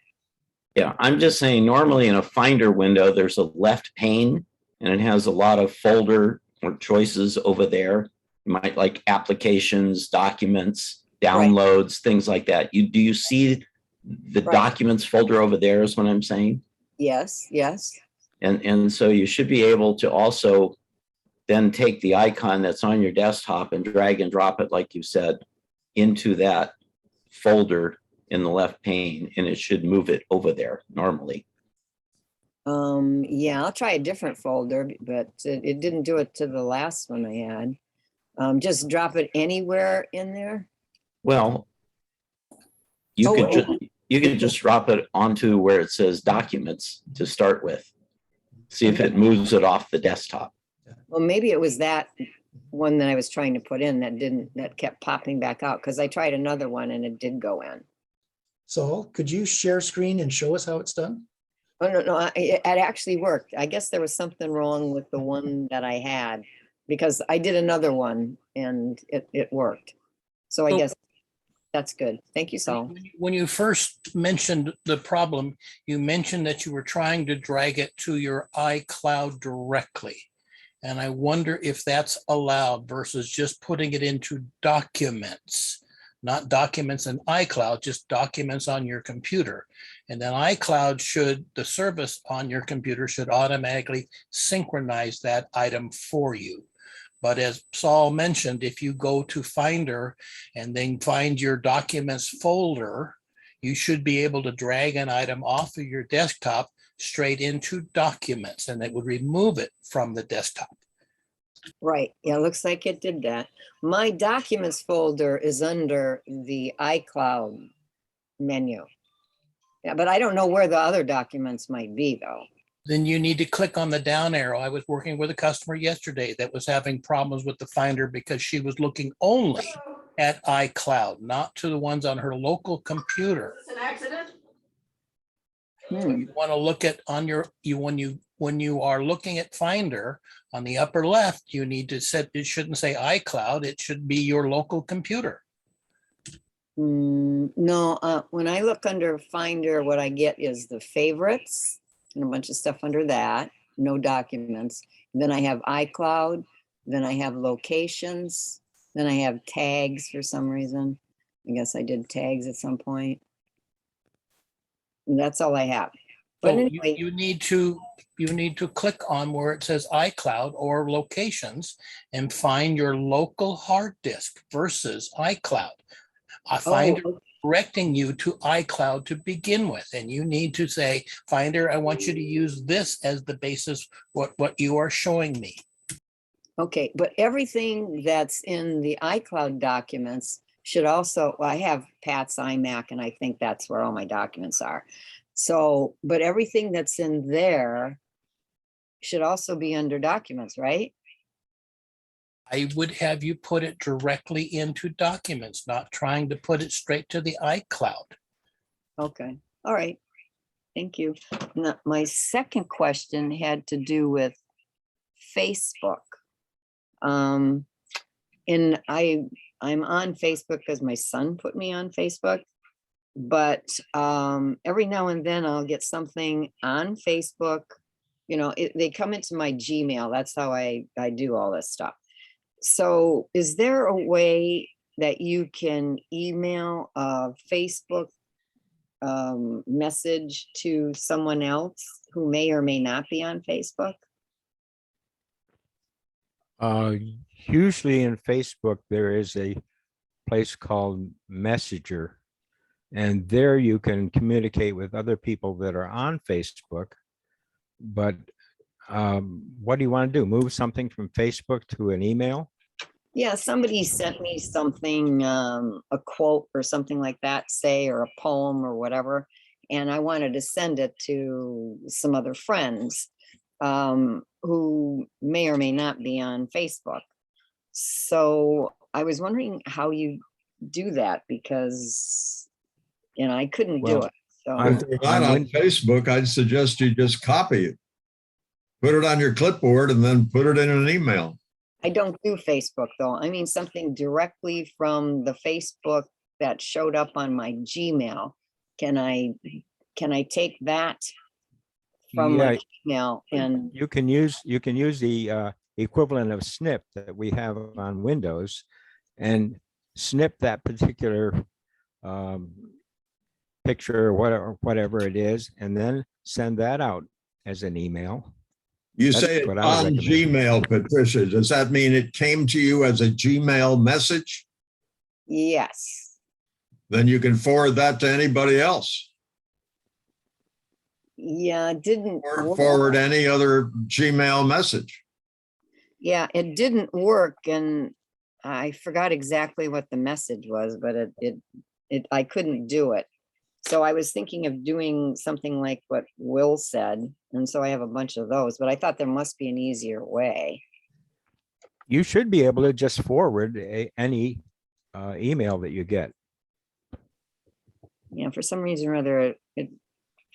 Yeah, I'm just saying normally in a Finder window, there's a left pane and it has a lot of folder or choices over there. You might like applications, documents, downloads, things like that. Do you see the documents folder over there is what I'm saying? Yes, yes. And so you should be able to also then take the icon that's on your desktop and drag and drop it, like you said, into that folder in the left pane, and it should move it over there normally. Yeah, I'll try a different folder, but it didn't do it to the last one I had. Just drop it anywhere in there. Well, you could just drop it onto where it says documents to start with. See if it moves it off the desktop. Well, maybe it was that one that I was trying to put in that kept popping back out, because I tried another one and it did go in. So could you share screen and show us how it's done? Oh, no, it actually worked. I guess there was something wrong with the one that I had, because I did another one and it worked. So I guess that's good. Thank you, Saul. When you first mentioned the problem, you mentioned that you were trying to drag it to your iCloud directly. And I wonder if that's allowed versus just putting it into documents, not documents in iCloud, just documents on your computer. And then iCloud the service on your computer should automatically synchronize that item for you. But as Saul mentioned, if you go to Finder and then find your documents folder, you should be able to drag an item off of your desktop straight into documents, and it would remove it from the desktop. Right. Yeah, looks like it did that. My documents folder is under the iCloud menu. Yeah, but I don't know where the other documents might be, though. Then you need to click on the down arrow. I was working with a customer yesterday that was having problems with the Finder because she was looking only at iCloud, not to the ones on her local computer. It's an accident? So you want to look at when you are looking at Finder on the upper left, you need to set, it shouldn't say iCloud, it should be your local computer. No, when I look under Finder, what I get is the favorites and a bunch of stuff under that, no documents. Then I have iCloud, then I have locations, then I have tags for some reason. I guess I did tags at some point. And that's all I have. But So anyway, you need to click on where it says iCloud or locations and find your local hard disk versus iCloud. directing you to iCloud to begin with. And you need to say, Finder, I want you to use this as the basis, what you are showing me. Okay, but everything that's in the iCloud documents should also, well, I have Pat's iMac and I think that's where all my documents are. So, but everything that's in there should also be under documents, right? I would have you put it directly into documents, not trying to put it straight to the iCloud. Okay, all right. Thank you. Now, my second question had to do with Facebook. And I'm on Facebook because my son put me on Facebook. But every now and then I'll get something on Facebook. You know, they come into my Gmail. That's how I do all this stuff. So is there a way that you can email a Facebook message to someone else who may or may not be on Facebook? Usually in Facebook, there is a place called Messenger. And there you can communicate with other people that are on Facebook. But what do you want to do? Move something from Facebook to an email? Yeah, somebody sent me something, a quote or something like that, say, or a poem or whatever. And I wanted to send it to some other friends who may or may not be on Facebook. So I was wondering how you do that because, you know, I couldn't do Well, it. So I'm- If you're not on Facebook, I'd suggest you just copy it. Put it on your clipboard and then put it in an email. I don't do Facebook though. I mean, something directly from the Facebook that showed up on my Gmail. Can I take that from my Gmail and You can use the equivalent of snip that we have on Windows and snip that particular picture or whatever it is, and then send that out as an email. You That's say it's what I would on recommend. Gmail, Patricia. Does that mean it came to you as a Gmail message? yes. Then you can forward that to anybody else Yeah, it didn't or work. forward any other Gmail message. Yeah, it didn't work and I forgot exactly what the message was, but I couldn't do it. So I was thinking of doing something like what Will said. And so I have a bunch of those, but I thought there must be an easier way. You should be able to just forward any email that you get. Yeah, for some reason or other,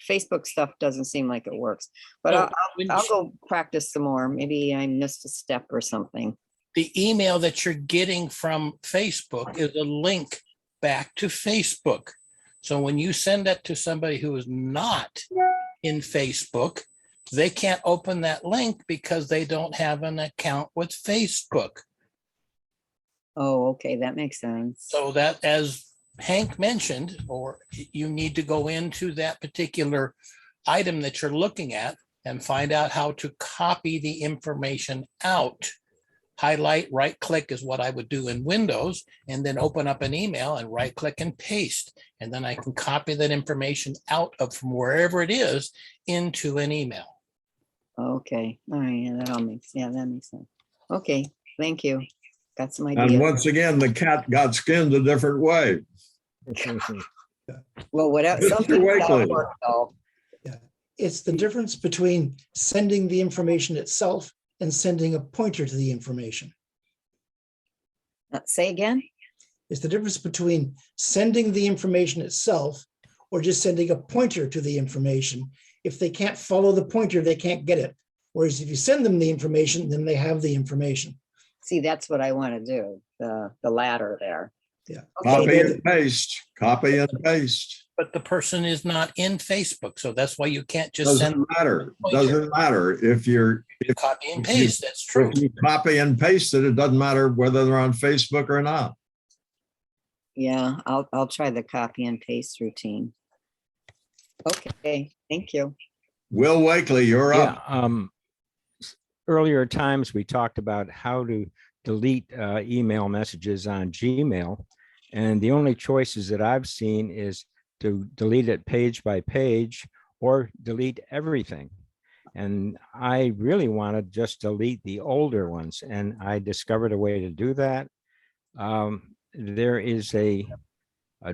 Facebook stuff doesn't seem like it works, but So when I'll go practice some more. Maybe I missed a step or something. the email that you're getting from Facebook is a link back to Facebook. So when you send that to somebody who is not in Facebook, they can't open that link because they don't have an account with Facebook. Oh, okay, that makes sense. So that, as Hank mentioned, or you need to go into that particular item that you're looking at and find out how to copy the information out. Highlight, right click is what I would do in Windows, and then open up an email and right click and paste. And then I can copy that information out of from wherever it is into an email. Okay, all right, yeah, that makes sense. Okay, thank you. Got some And ideas. once again, the cat got skinned a different way. Well, whatever, Mr. something Wakely. worked though. It's the difference between sending the information itself and sending a pointer to the information. Say again? It's the difference between sending the information itself or just sending a pointer to the information. If they can't follow the pointer, they can't get it. Whereas if you send them the information, then they have the information. See, that's what I want to do, the latter there. Yeah. Copy and paste, copy and paste. But the person is not in Facebook, so that's why you can't just send. Doesn't matter. Doesn't matter if you're Copy and paste, that's true. if you copy and paste it. It doesn't matter whether they're on Facebook or not. Yeah, I'll try the copy and paste routine. Okay, thank you. Will Wakely, you're up. Earlier times we talked about how to delete email messages on Gmail. And the only choices that I've seen is to delete it page by page or delete everything. And I really want to just delete the older ones. And I discovered a way to do that. There is a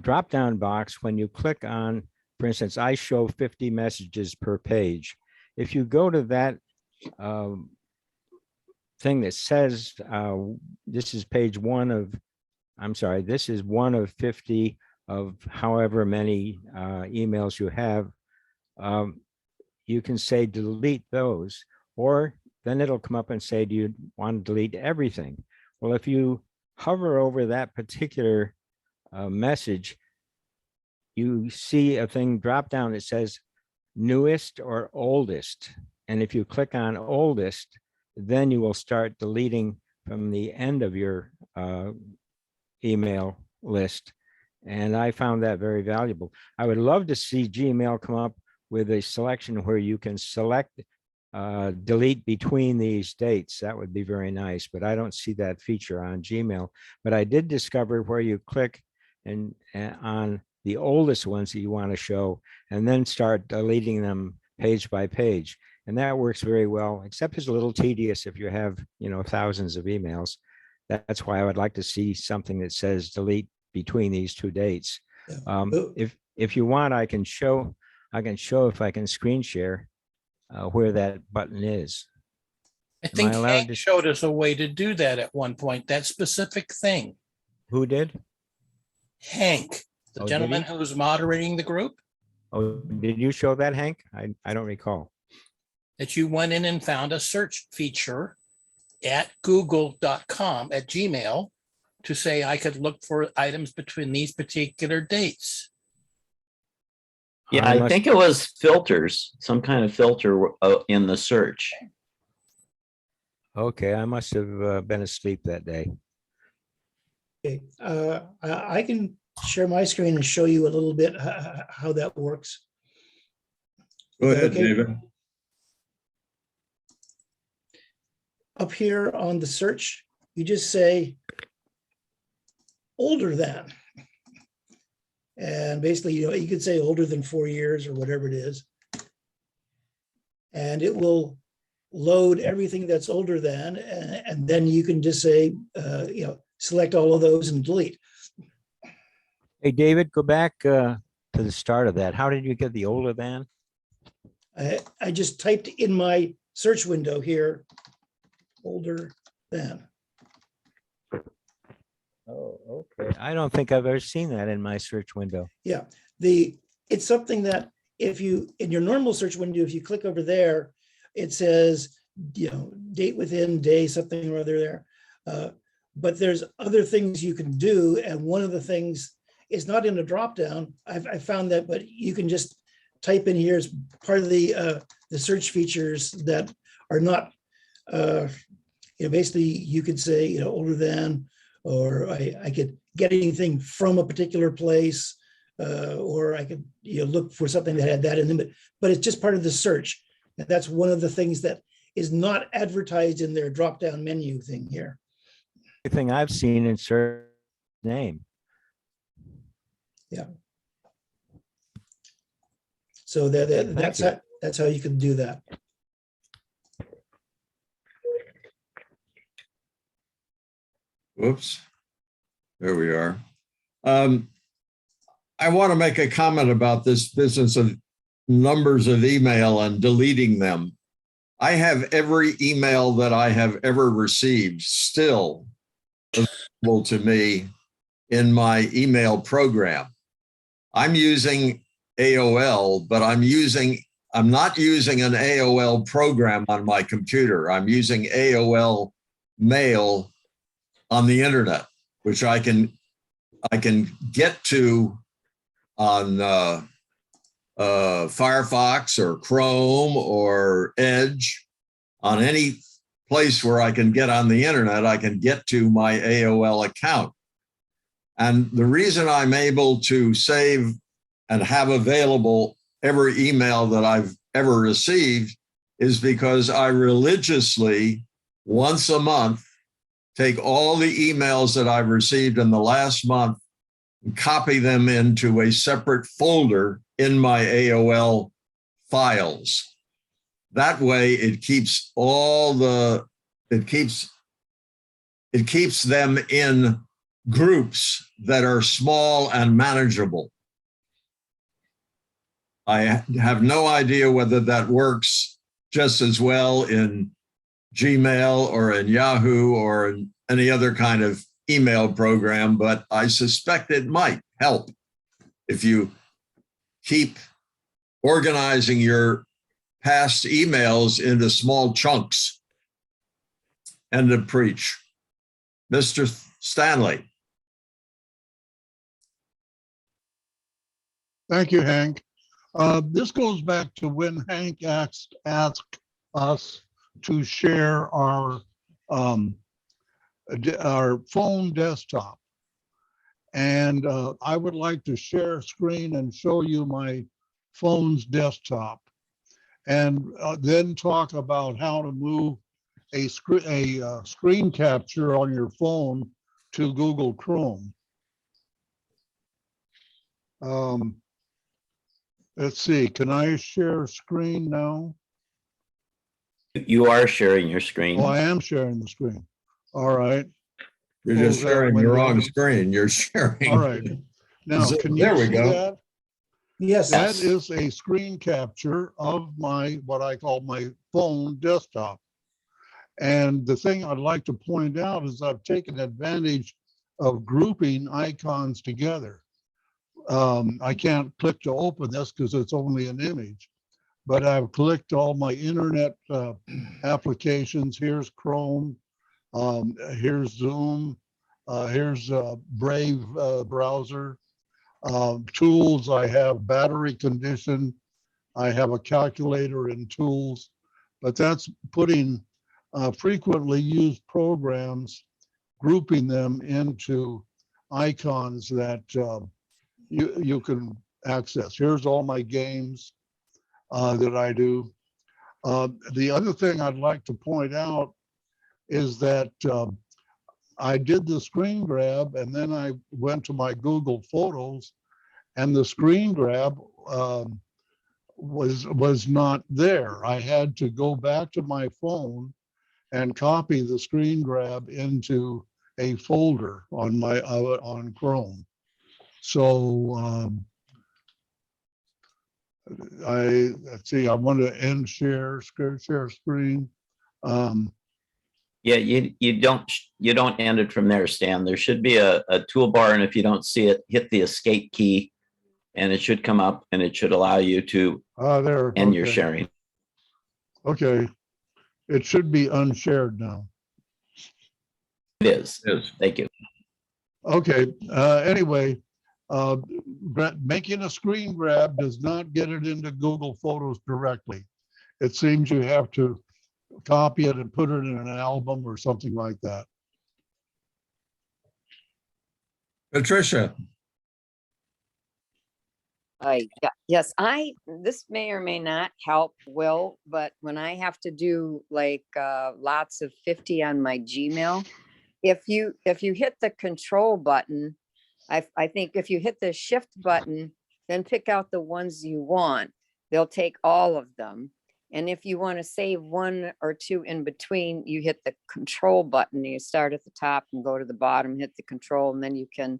drop-down box when you click on, for instance, I show 50 messages per page. If you go to that thing that says this is page one of, I'm sorry, this is one of 50 of however many emails you have, you can say delete those, or then it'll come up and say, do you want to delete everything? Well, if you hover over that particular message, you see a thing drop down that says newest or oldest. And if you click on oldest, then you will start deleting from the end of your email list. And I found that very valuable. I would love to see Gmail come up with a selection where you can select delete between these dates. That would be very nice, but I don't see that feature on Gmail. But I did discover where you click and on the oldest ones that you want to show, and then start deleting them page by page. And that works very well, except it's a little tedious if you have, thousands of emails. That's why I would like to see something that says delete between these two dates. If you want, I can show if I can screen share where that button is. I think allowed Hank to- showed us a way to do that at one point, that specific thing. Who did? Hank, the Oh, did gentleman he? who's moderating the group, Oh, did you show that, Hank? I don't recall. that you went in and found a search feature at google.com at Gmail to say I could look for items between these particular dates. Yeah, I I must- think it was filters, some kind of filter in the search. Okay, I must have been asleep that day. Okay, I can share my screen and show you a little bit how that works. Go ahead, Okay. David. Up here on the search, you just say older than. And basically, you could say older than 4 years or whatever it is. And it will load everything that's older than, and then you can just say, select all of those and delete. Hey, David, go back to the start of that. How did you get the older than? I just typed in my search window here, older than. Oh, okay. I don't think I've ever seen that in my search window. Yeah, it's something that if you, in your normal search window, if you click over there, it says, date within day, something or other there. But there's other things you can do. And one of the things is not in a dropdown. I found that, but you can just type in here as part of the search features that are not, basically you could say, older than, or I could get anything from a particular place, or I could look for something that had that in them, but it's just part of the search. And that's one of the things that is not advertised in their drop-down menu thing here. Everything I've seen in search name. Yeah. So that's how you can do that. Whoops. There we are. I want to make a comment about this business of numbers of email and deleting them. I have every email that I have ever received still available to me in my email program. I'm using AOL, but I'm not using an AOL program on my computer. I'm using AOL Mail on the internet, which I can get to on Firefox or Chrome or Edge. On any place where I can get on the internet, I can get to my AOL account. And the reason I'm able to save and have available every email that I've ever received is because I religiously, once a month, take all the emails that I've received in the last month copy them into a separate folder in my AOL files. That way it keeps it keeps them in groups that are small and manageable. I have no idea whether that works just as well in Gmail or in Yahoo or in any other kind of email program, but I suspect it might help if you keep organizing your past emails into small chunks. End of preach. Mr. Stanley. Thank you, Hank. This goes back to when Hank asked us to share our phone desktop. And I would like to share a screen and show you my phone's desktop, and then talk about how to move a screen capture on your phone to Google Chrome. Let's see, can I share screen now? You are sharing your screen. Oh, I am sharing the screen. All right. You're just Close that sharing the window. wrong screen. You're sharing. All right. Now, can you There we see go. that? Yes. That is a screen capture of my, what I call my phone desktop. And the thing I'd like to point out is I've taken advantage of grouping icons together. I can't click to open this because it's only an image, but I've clicked all my internet applications. Here's Chrome, here's Zoom, here's Brave browser. Tools, I have battery condition, I have a calculator in tools, but that's putting frequently used programs, grouping them into icons that you can access. Here's all my games that I do. The other thing I'd like to point out is that I did the screen grab and then I went to my Google Photos and the screen grab was not there. I had to go back to my phone and copy the screen grab into a folder on my on Chrome. So let's see, I want to end share screen. Yeah, you don't end it from there, Stan. There should be a toolbar, and if you don't see it, hit the escape key, and it should come up, and it should allow you to end your sharing. Okay, it should be unshared now. It is. Thank you. Okay. Anyway, making a screen grab does not get it into Google Photos directly. It seems you have to copy it and put it in an album or something like that. Patricia. Yes, this may or may not help Will, but when I have to do like lots of 50 on my Gmail, if you hit the control button, I think if you hit the shift button, then pick out the ones you want, they'll take all of them. And if you want to save one or two in between, you hit the control button. You start at the top and go to the bottom, hit the control, and then you can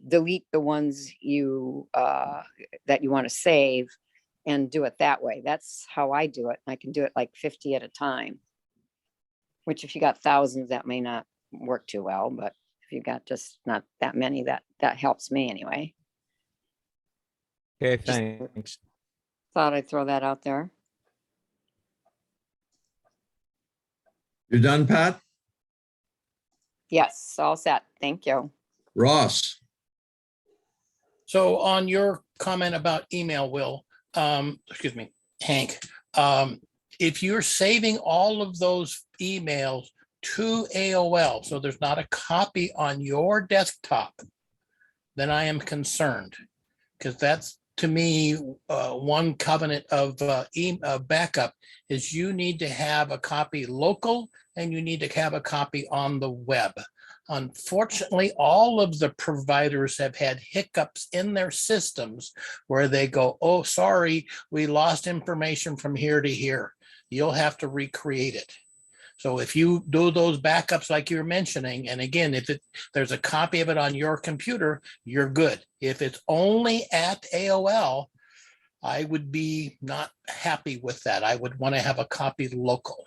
delete the ones that you want to save and do it that way. That's how I do it. I can do it like 50 at a time, which if you got thousands, that may not work too well, but if you got just not that many, that helps me anyway. Okay, thanks. Thought I'd throw that out there. You done, Pat? Yes, all set. Thank you. Ross. So on your comment about email, Will, excuse me, Hank, if you're saving all of those emails to AOL, so there's not a copy on your desktop, then I am concerned, because that's, to me, one covenant of backup is you need to have a copy local and you need to have a copy on the web. Unfortunately, all of the providers have had hiccups in their systems where they go, oh, sorry, we lost information from here to here. You'll have to recreate it. So if you do those backups like you're mentioning, and again, if there's a copy of it on your computer, you're good. If it's only at AOL, I would be not happy with that. I would want to have a copy local.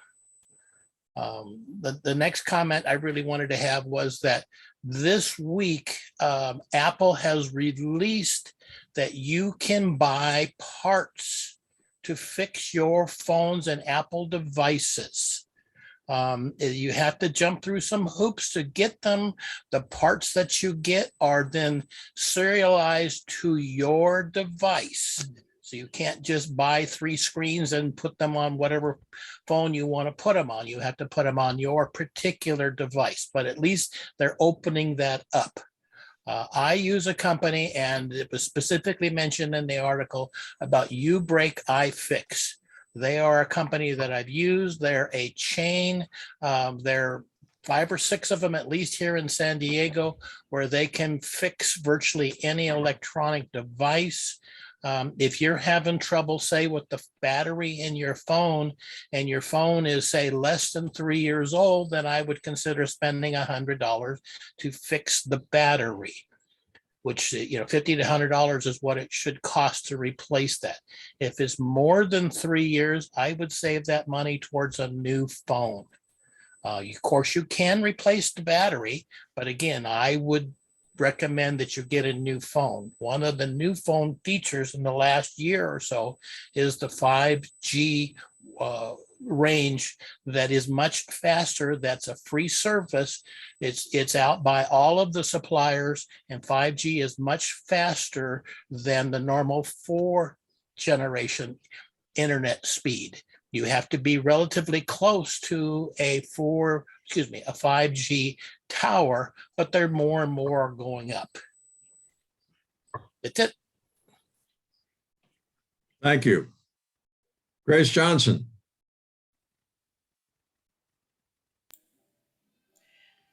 The next comment I really wanted to have was that this week, Apple has released that you can buy parts to fix your phones and Apple devices. You have to jump through some hoops to get them. The parts that you get are then serialized to your device. So you can't just buy 3 screens and put them on whatever phone you want to put them on. You have to put them on your particular device, but at least they're opening that up. I use a company, and it was specifically mentioned in the article about UBreak iFix. They are a company that I've used. They're a chain. There are 5 or 6 of them, at least here in San Diego, where they can fix virtually any electronic device. If you're having trouble, say, with the battery in your phone, and your phone is, say, less than 3 years old, then I would consider spending $100 to fix the battery, which, $50 to $100 is what it should cost to replace that. If it's more than 3 years, I would save that money towards a new phone. Of course, you can replace the battery, but again, I would recommend that you get a new phone. One of the new phone features in the last year or so is the 5G range that is much faster. That's a free service. It's out by all of the suppliers, and 5G is much faster than the normal 4th generation internet speed. You have to be relatively close to a 5G tower, but they're more and more going up. That's it. Thank you. Grace Johnson.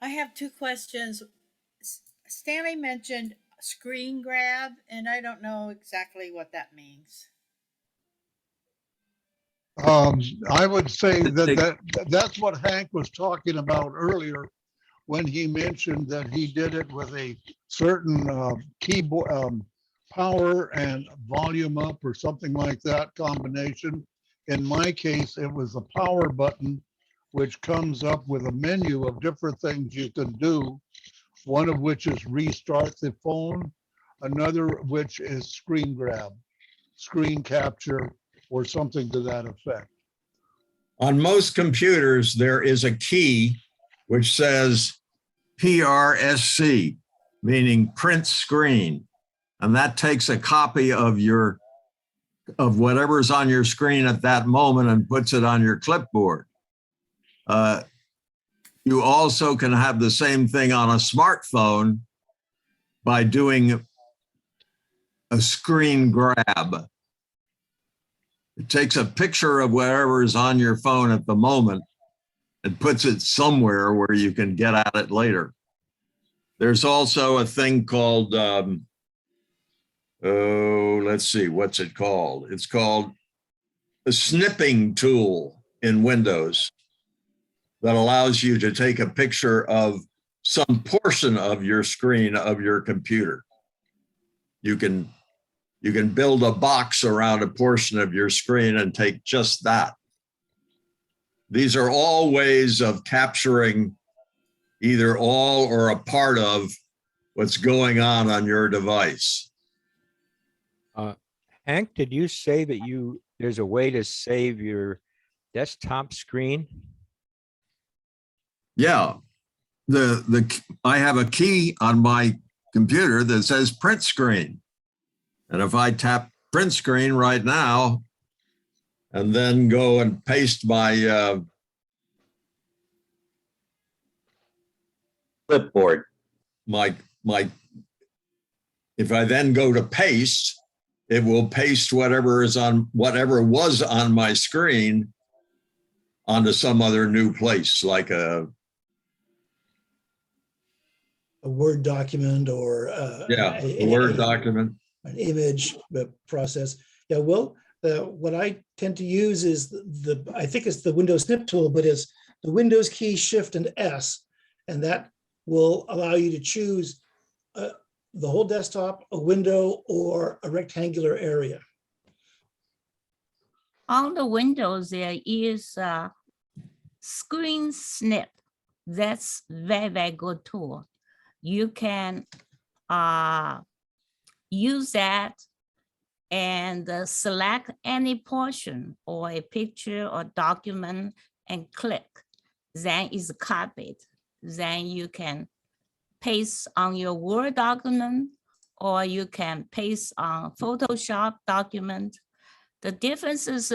I have 2 questions. Stanley mentioned screen grab, and I don't know exactly what that means. I would say that's what Hank was talking about earlier when he mentioned that he did it with a certain keyboard power and volume up or something like that combination. In my case, it was a power button, which comes up with a menu of different things you can do, one of which is restart the phone, another of which is screen grab, screen capture, or something to that effect. On most computers, there is a key which says PRSC, meaning print screen. And that takes a copy of whatever's on your screen at that moment and puts it on your clipboard. You also can have the same thing on a smartphone by doing a screen grab. It takes a picture of whatever is on your phone at the moment and puts it somewhere where you can get at it later. There's also a thing called, let's see, what's it called? It's called a snipping tool in Windows that allows you to take a picture of some portion of your screen of your computer. You can build a box around a portion of your screen and take just that. These are all ways of capturing either all or a part of what's going on your device. Hank, did you say that there's a way to save your desktop screen? Yeah, I have a key on my computer that says print screen. And if I tap print screen right now and then go and paste my Clipboard. If I then go to paste, it will paste whatever was on my screen onto some other new place, like a a Word document or Yeah, a Word document. an image process. Yeah, well, what I tend to use is I think it's the Windows snip tool, but it's the Windows key, Shift and S, and that will allow you to choose the whole desktop, a window, or a rectangular area. On the Windows, there is a screen snip. That's very, very good tool. You can use that and select any portion or a picture or document and click. Then it's copied. Then you can paste on your Word document, or you can paste on Photoshop document. The difference is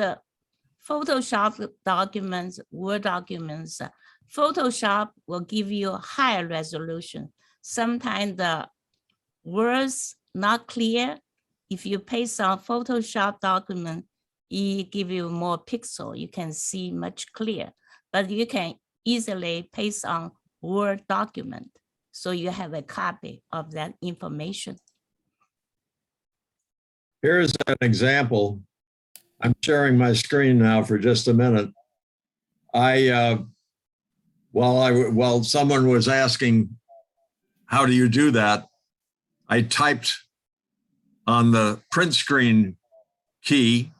Photoshop documents, Word documents, Photoshop will give you a higher resolution. Sometimes the words not clear. If you paste on Photoshop document, it give you more pixel. You can see much clear, but you can easily paste on Word document. So you have a copy of that information. Here's an example. I'm sharing my screen now for just a minute. While someone was asking, how do you do that? I typed on the print screen key,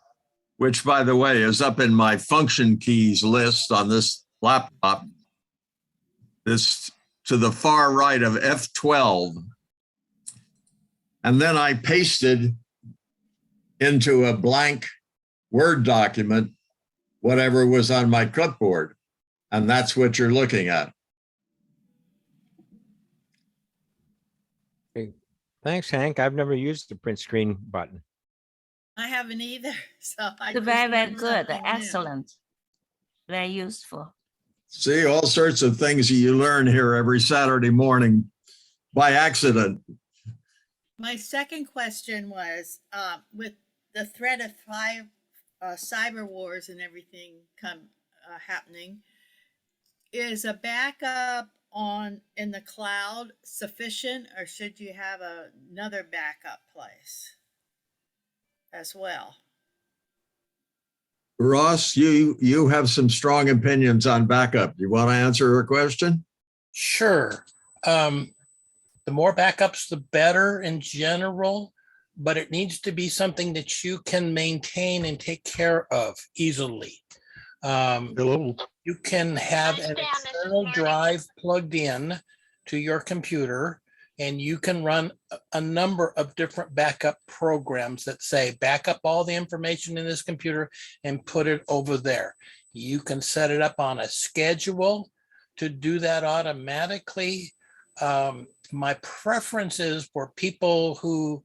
which by the way is up in my function keys list on this laptop, this to the far right of F12. And then I pasted into a blank Word document whatever was on my clipboard. And that's what you're looking at. Thanks, Hank. I've never used the print screen button. I haven't either. So I Very, just very learned good. something new. Excellent. Very useful. See, all sorts of things you learn here every Saturday morning by accident. My second question was with the threat of cyber wars and everything happening, is a backup in the cloud sufficient, or should you have another backup place as well? Ross, you have some strong opinions on backup. Do you want to answer her question? Sure. The more backups, the better in general, but it needs to be something that you can maintain and take care of easily. Hello. You can have an external drive plugged in to your computer, and you can run a number of different backup programs that say back up all the information in this computer and put it over there. You can set it up on a schedule to do that automatically. My preference is for people who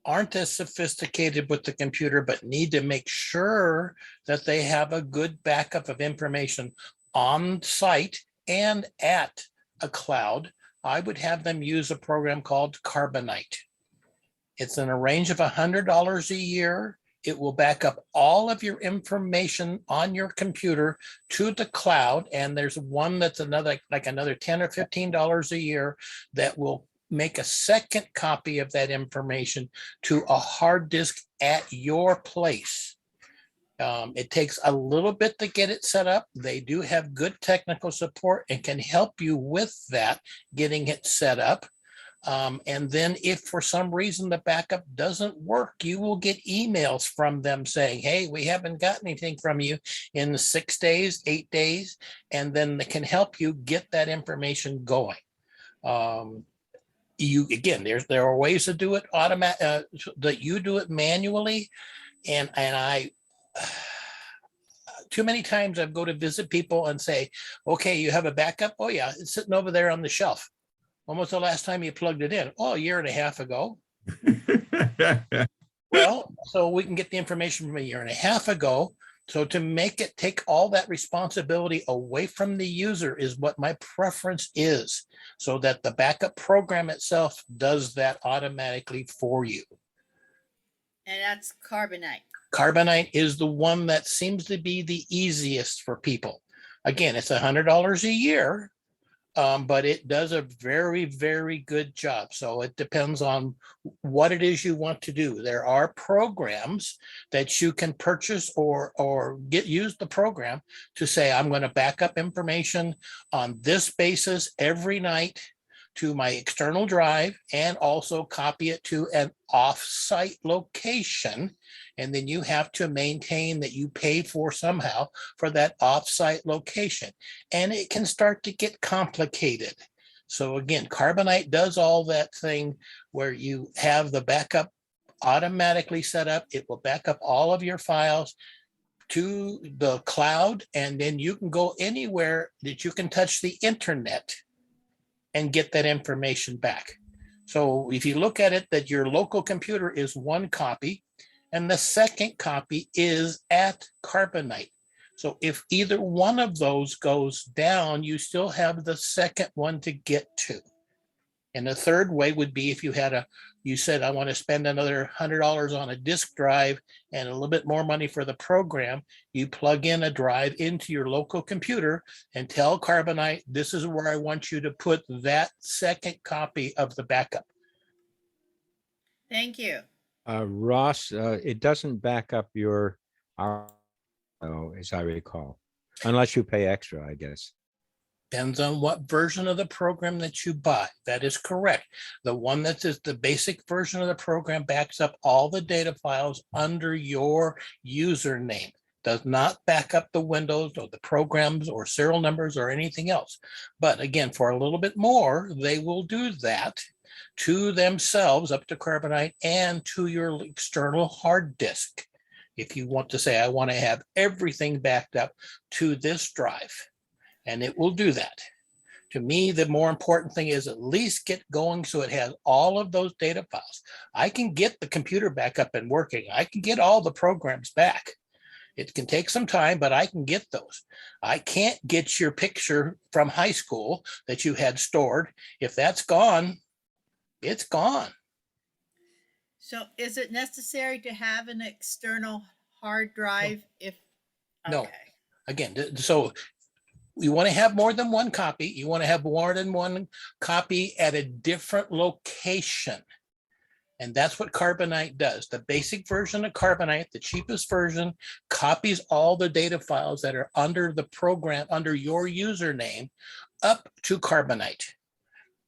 aren't as sophisticated with the computer, but need to make sure that they have a good backup of information on site and at a cloud. I would have them use a program called Carbonite. It's in a range of $100 a year. It will back up all of your information on your computer to the cloud. And there's one that's another $10 or $15 a year that will make a second copy of that information to a hard disk at your place. It takes a little bit to get it set up. They do have good technical support and can help you with that, getting it set up. And then if for some reason the backup doesn't work, you will get emails from them saying, hey, we haven't got anything from you in 6 days, 8 days, and then they can help you get that information going. There are ways to do it that you do it manually. And I too many times I go to visit people and say, okay, you have a backup? Oh yeah, it's sitting over there on the shelf. When was the last time you plugged it in? Oh, a year and a half ago. Well, so we can get the information from a year and a half ago. So to make it take all that responsibility away from the user is what my preference is, so that the backup program itself does that automatically for you. And that's Carbonite. Carbonite is the one that seems to be the easiest for people. Again, it's $100 a year. but it does a very, very good job. So it depends on what it is you want to do. There are programs that you can purchase or use the program to say, I'm going to back up information on this basis every night to my external drive and also copy it to an off-site location. And then you have to maintain that you pay for somehow for that off-site location. And it can start to get complicated. So again, Carbonite does all that thing where you have the backup automatically set up. It will back up all of your files to the cloud, and then you can go anywhere that you can touch the internet and get that information back. So if you look at it, that your local computer is one copy and the second copy is at Carbonite. So if either one of those goes down, you still have the second one to get to. And the third way would be if you said, I want to spend another $100 on a disk drive and a little bit more money for the program, you plug in a drive into your local computer and tell Carbonite, this is where I want you to put that second copy of the backup. Thank you. Ross, it doesn't back up your, as I recall, unless you pay extra, I guess. Depends on what version of the program that you buy. That is correct. The one that is the basic version of the program backs up all the data files under your username. Does not back up the windows or the programs or serial numbers or anything else. But again, for a little bit more, they will do that to themselves up to Carbonite and to your external hard disk. If you want to say, I want to have everything backed up to this drive. And it will do that. To me, the more important thing is at least get going so it has all of those data files. I can get the computer back up and working. I can get all the programs back. It can take some time, but I can get those. I can't get your picture from high school that you had stored. If that's gone, it's gone. So is it necessary to have an external hard drive if? No. Okay. Again, so you want to have more than one copy. You want to have more than one copy at a different location. And that's what Carbonite does. The basic version of Carbonite, the cheapest version, copies all the data files that are under the program, under your username, up to Carbonite.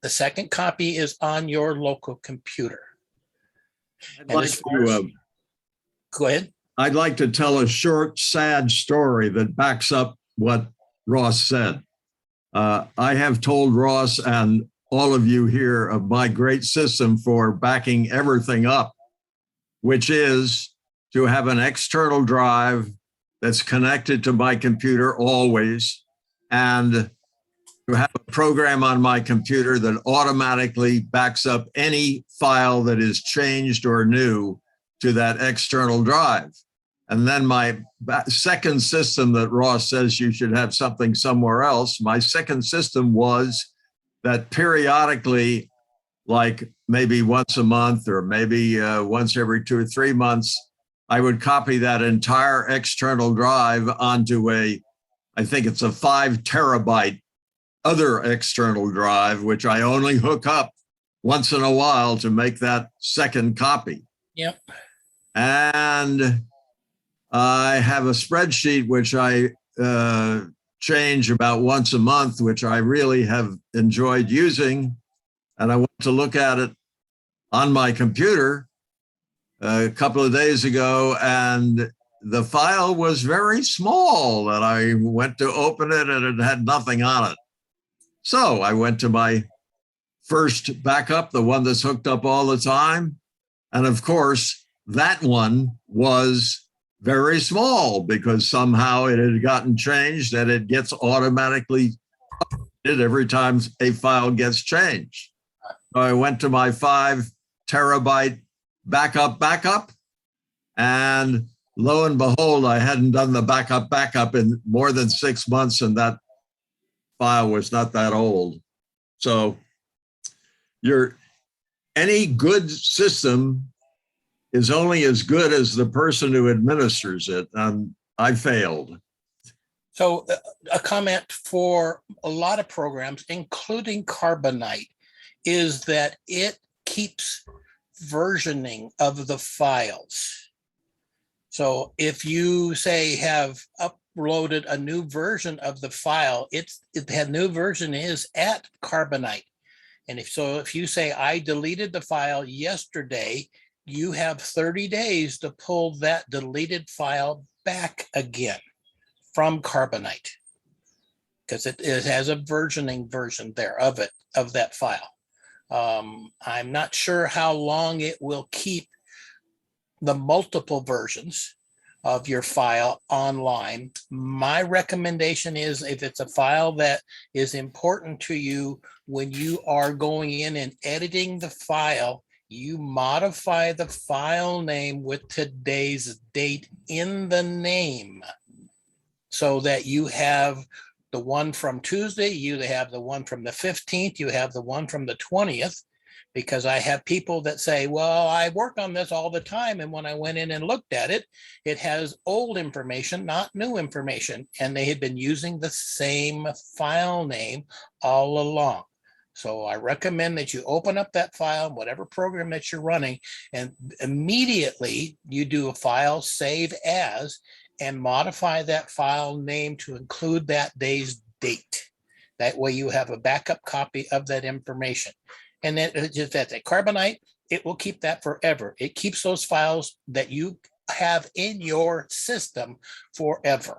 The second copy is on your local computer. Go ahead. I'd like to tell a short, sad story that backs up what Ross said. I have told Ross and all of you here of my great system for backing everything up, which is to have an external drive that's connected to my computer always, and to have a program on my computer that automatically backs up any file that is changed or new to that external drive. And then my second system that Ross says you should have something somewhere else, my second system was that periodically, like maybe once a month or maybe once every 2 or 3 months, I would copy that entire external drive onto I think it's a 5 terabyte other external drive, which I only hook up once in a while to make that second copy. Yep. And I have a spreadsheet which I change about once a month, which I really have enjoyed using. And I went to look at it on my computer a couple of days ago, and the file was very small, and I went to open it and it had nothing on it. So I went to my first backup, the one that's hooked up all the time. And of course, that one was very small because somehow it had gotten changed and it gets automatically updated every time a file gets changed. So I went to my 5 terabyte backup, and lo and behold, I hadn't done the backup in more than 6 months, and that file was not that old. So any good system is only as good as the person who administers it, and I failed. So a comment for a lot of programs, including Carbonite, is that it keeps versioning of the files. So if you say have uploaded a new version of the file, that new version is at Carbonite. And if you say I deleted the file yesterday, you have 30 days to pull that deleted file back again from Carbonite, because it has a versioning version there of that file. I'm not sure how long it will keep the multiple versions of your file online. My recommendation is, if it's a file that is important to you, when you are going in and editing the file, you modify the file name with today's date in the name, so that you have the one from Tuesday, you have the one from the 15th, you have the one from the 20th, because I have people that say, well, I work on this all the time. And when I went in and looked at it, it has old information, not new information. And they had been using the same file name all along. So I recommend that you open up that file, whatever program that you're running, and immediately you do a file save as, and modify that file name to include that day's date. That way you have a backup copy of that information. And then just that Carbonite, it will keep that forever. It keeps those files that you have in your system forever.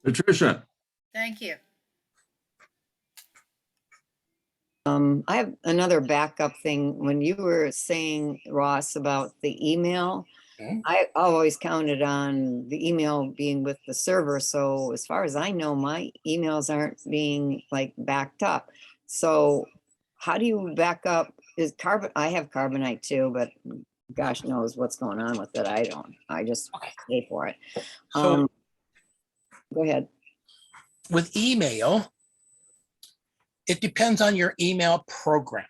Patricia. Thank you. I have another backup thing. When you were saying, Ross, about the email, I always counted on the email being with the server. So as far as I know, my emails aren't being like backed up. So how do you back up? I have Carbonite too, but gosh knows what's going on with it. I don't. I just pay for it. So go ahead. With email, it depends on your email program.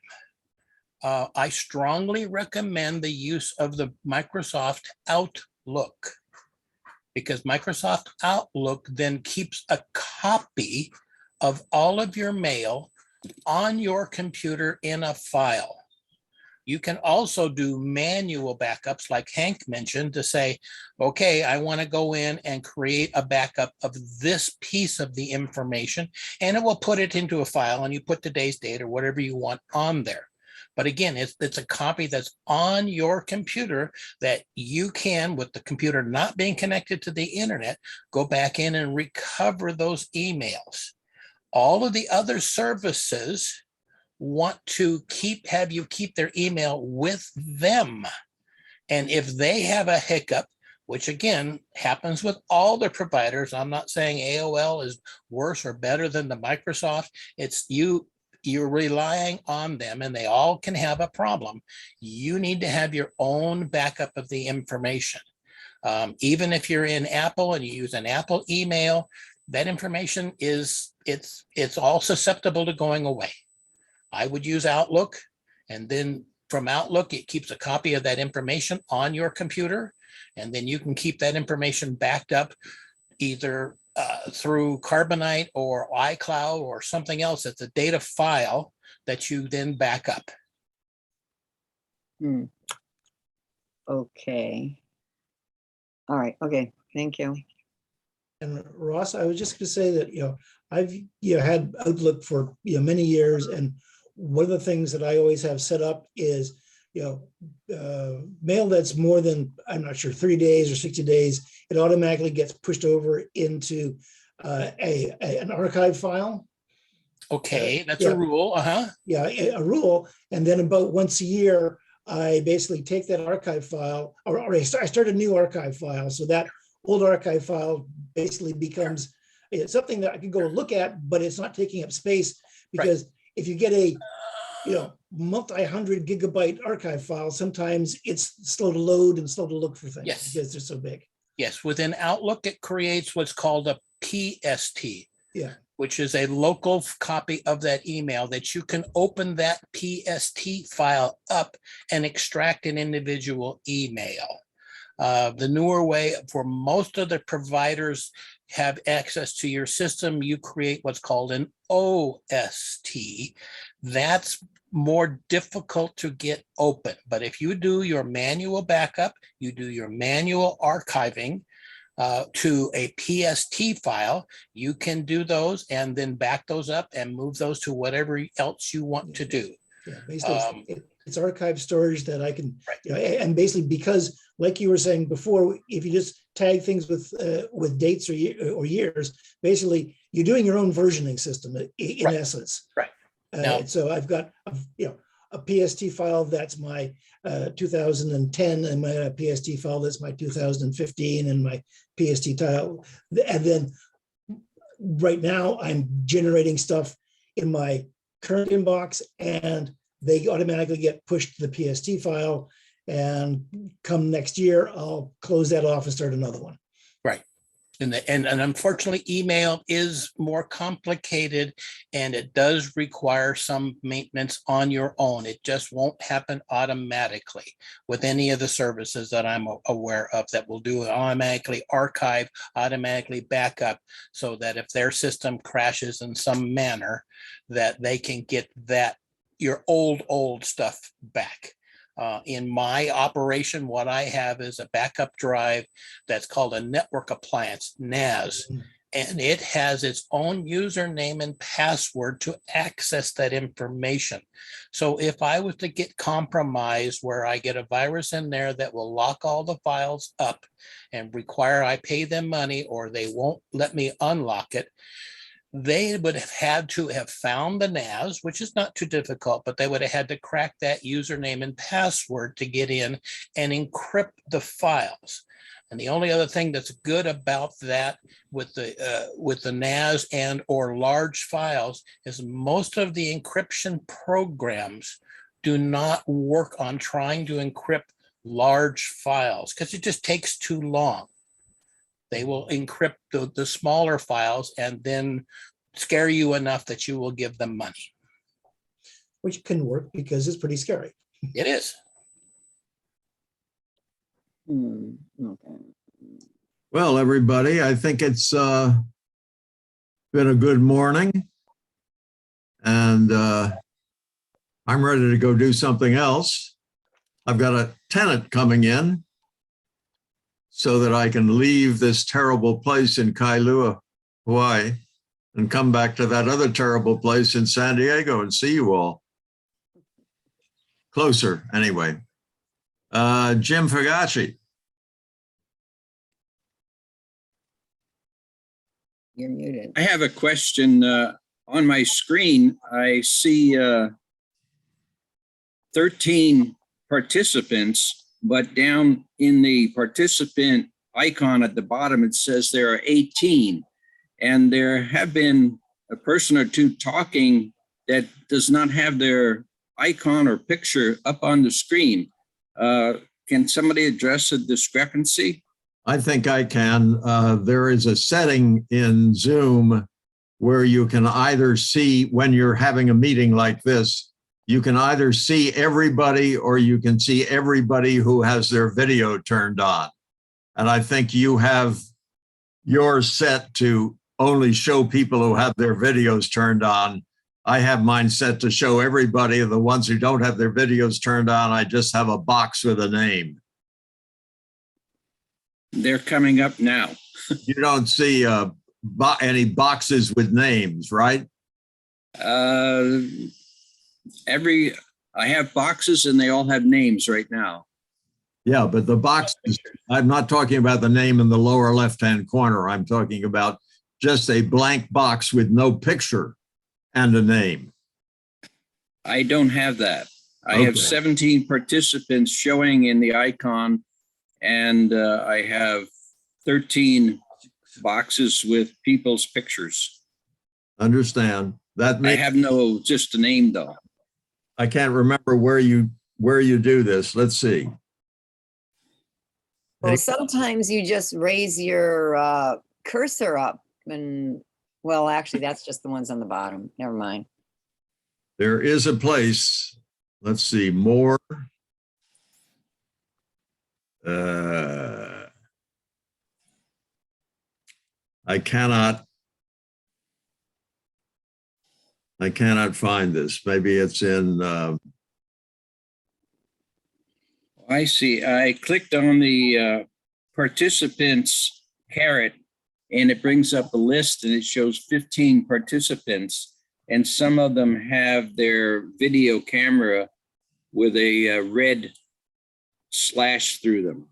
I strongly recommend the use of the Microsoft Outlook, because Microsoft Outlook then keeps a copy of all of your mail on your computer in a file. You can also do manual backups, like Hank mentioned, to say, okay, I want to go in and create a backup of this piece of the information, and it will put it into a file, and you put today's date or whatever you want on there. But again, it's a copy that's on your computer that you can, with the computer not being connected to the internet, go back in and recover those emails. All of the other services want to have you keep their email with them. And if they have a hiccup, which again happens with all the providers, I'm not saying AOL is worse or better than the Microsoft. It's you're relying on them, and they all can have a problem. You need to have your own backup of the information. Even if you're in Apple and you use an Apple email, that information it's all susceptible to going away. I would use Outlook, and then from Outlook, it keeps a copy of that information on your computer, and then you can keep that information backed up either through Carbonite or iCloud or something else. It's a data file that you then back up. Okay. All right. Okay. Thank you. And Ross, I was just going to say that, I've had Outlook for many years, and one of the things that I always have set up is mail that's more than, I'm not sure, 3 days or 60 days, it automatically gets pushed over into an archive file. Okay, that's a rule. Yeah, a rule. And then about once a year, I basically take that archive file, or I start a new archive file. So that old archive file basically becomes something that I can go look at, but it's not taking up space, because if you get a multi-100 gigabyte archive file, sometimes it's slow to load and slow to look for things because they're so big. Yes, within Outlook, it creates what's called a PST, which is a local copy of that email that you can open that PST file up and extract an individual email. The newer way for most of the providers have access to your system, you create what's called an OST. That's more difficult to get open. But if you do your manual backup, you do your manual archiving to a PST file, you can do those and then back those up and move those to whatever else you want to do. Yeah, basically, it's archive storage that I can, you know, and basically because, like you were saying before, if you just tag things with dates or years, basically you're doing your own versioning system in essence. Right. Now, So I've got, you know, a PST file that's my 2010 and my PST file that's my 2015 and my PST tile. And then right now I'm generating stuff in my current inbox and they automatically get pushed to the PST file. And come next year, I'll close that off and start another one. right. And unfortunately, email is more complicated and it does require some maintenance on your own. It just won't happen automatically with any of the services that I'm aware of that will do automatically archive, automatically backup, so that if their system crashes in some manner, that they can get that your old stuff back. In my operation, what I have is a backup drive that's called a network appliance, NAS, and it has its own username and password to access that information. So if I was to get compromised where I get a virus in there that will lock all the files up and require I pay them money or they won't let me unlock it, they would have had to have found the NAS, which is not too difficult, but they would have had to crack that username and password to get in and encrypt the files. And the only other thing that's good about that with the NAS and or large files is most of the encryption programs do not work on trying to encrypt large files because it just takes too long. They will encrypt the smaller files and then scare you enough that you will give them money. Which can work because it's pretty scary. It is. Okay. Well, everybody, I think it's been a good morning. And I'm ready to go do something else. I've got a tenant coming in so that I can leave this terrible place in Kailua, Hawaii, and come back to that other terrible place in San Diego and see you all. Closer, anyway. Jim Fagachi. You're muted. I have a question. On my screen, I see 13 participants, but down in the participant icon at the bottom, it says there are 18. And there have been a person or two talking that does not have their icon or picture up on the screen. Can somebody address the discrepancy? I think I can. There is a setting in Zoom where you can either see, when you're having a meeting like this, you can either see everybody or you can see everybody who has their video turned on. And I think you have yours set to only show people who have their videos turned on. I have mine set to show everybody. The ones who don't have their videos turned on, I just have a box with a name. They're coming up now. You don't see any boxes with names, right? I have boxes and they all have names right now. Yeah, but the boxes, I'm not talking about the name in the lower left-hand corner. I'm talking about just a blank box with no picture and a name. I don't have that. I Okay. have 17 participants showing in the icon, and I have 13 boxes with people's pictures. Understand. That I may, have just a name though. I can't remember where you do this. Let's see. Well, sometimes you just raise your cursor up and, well, actually, that's just the ones on the bottom. Never mind. There is a place, let's see, more. I cannot find this. Maybe it's in, I see. I clicked on the participants caret and it brings up a list and it shows 15 participants. And some of them have their video camera with a red slash through them.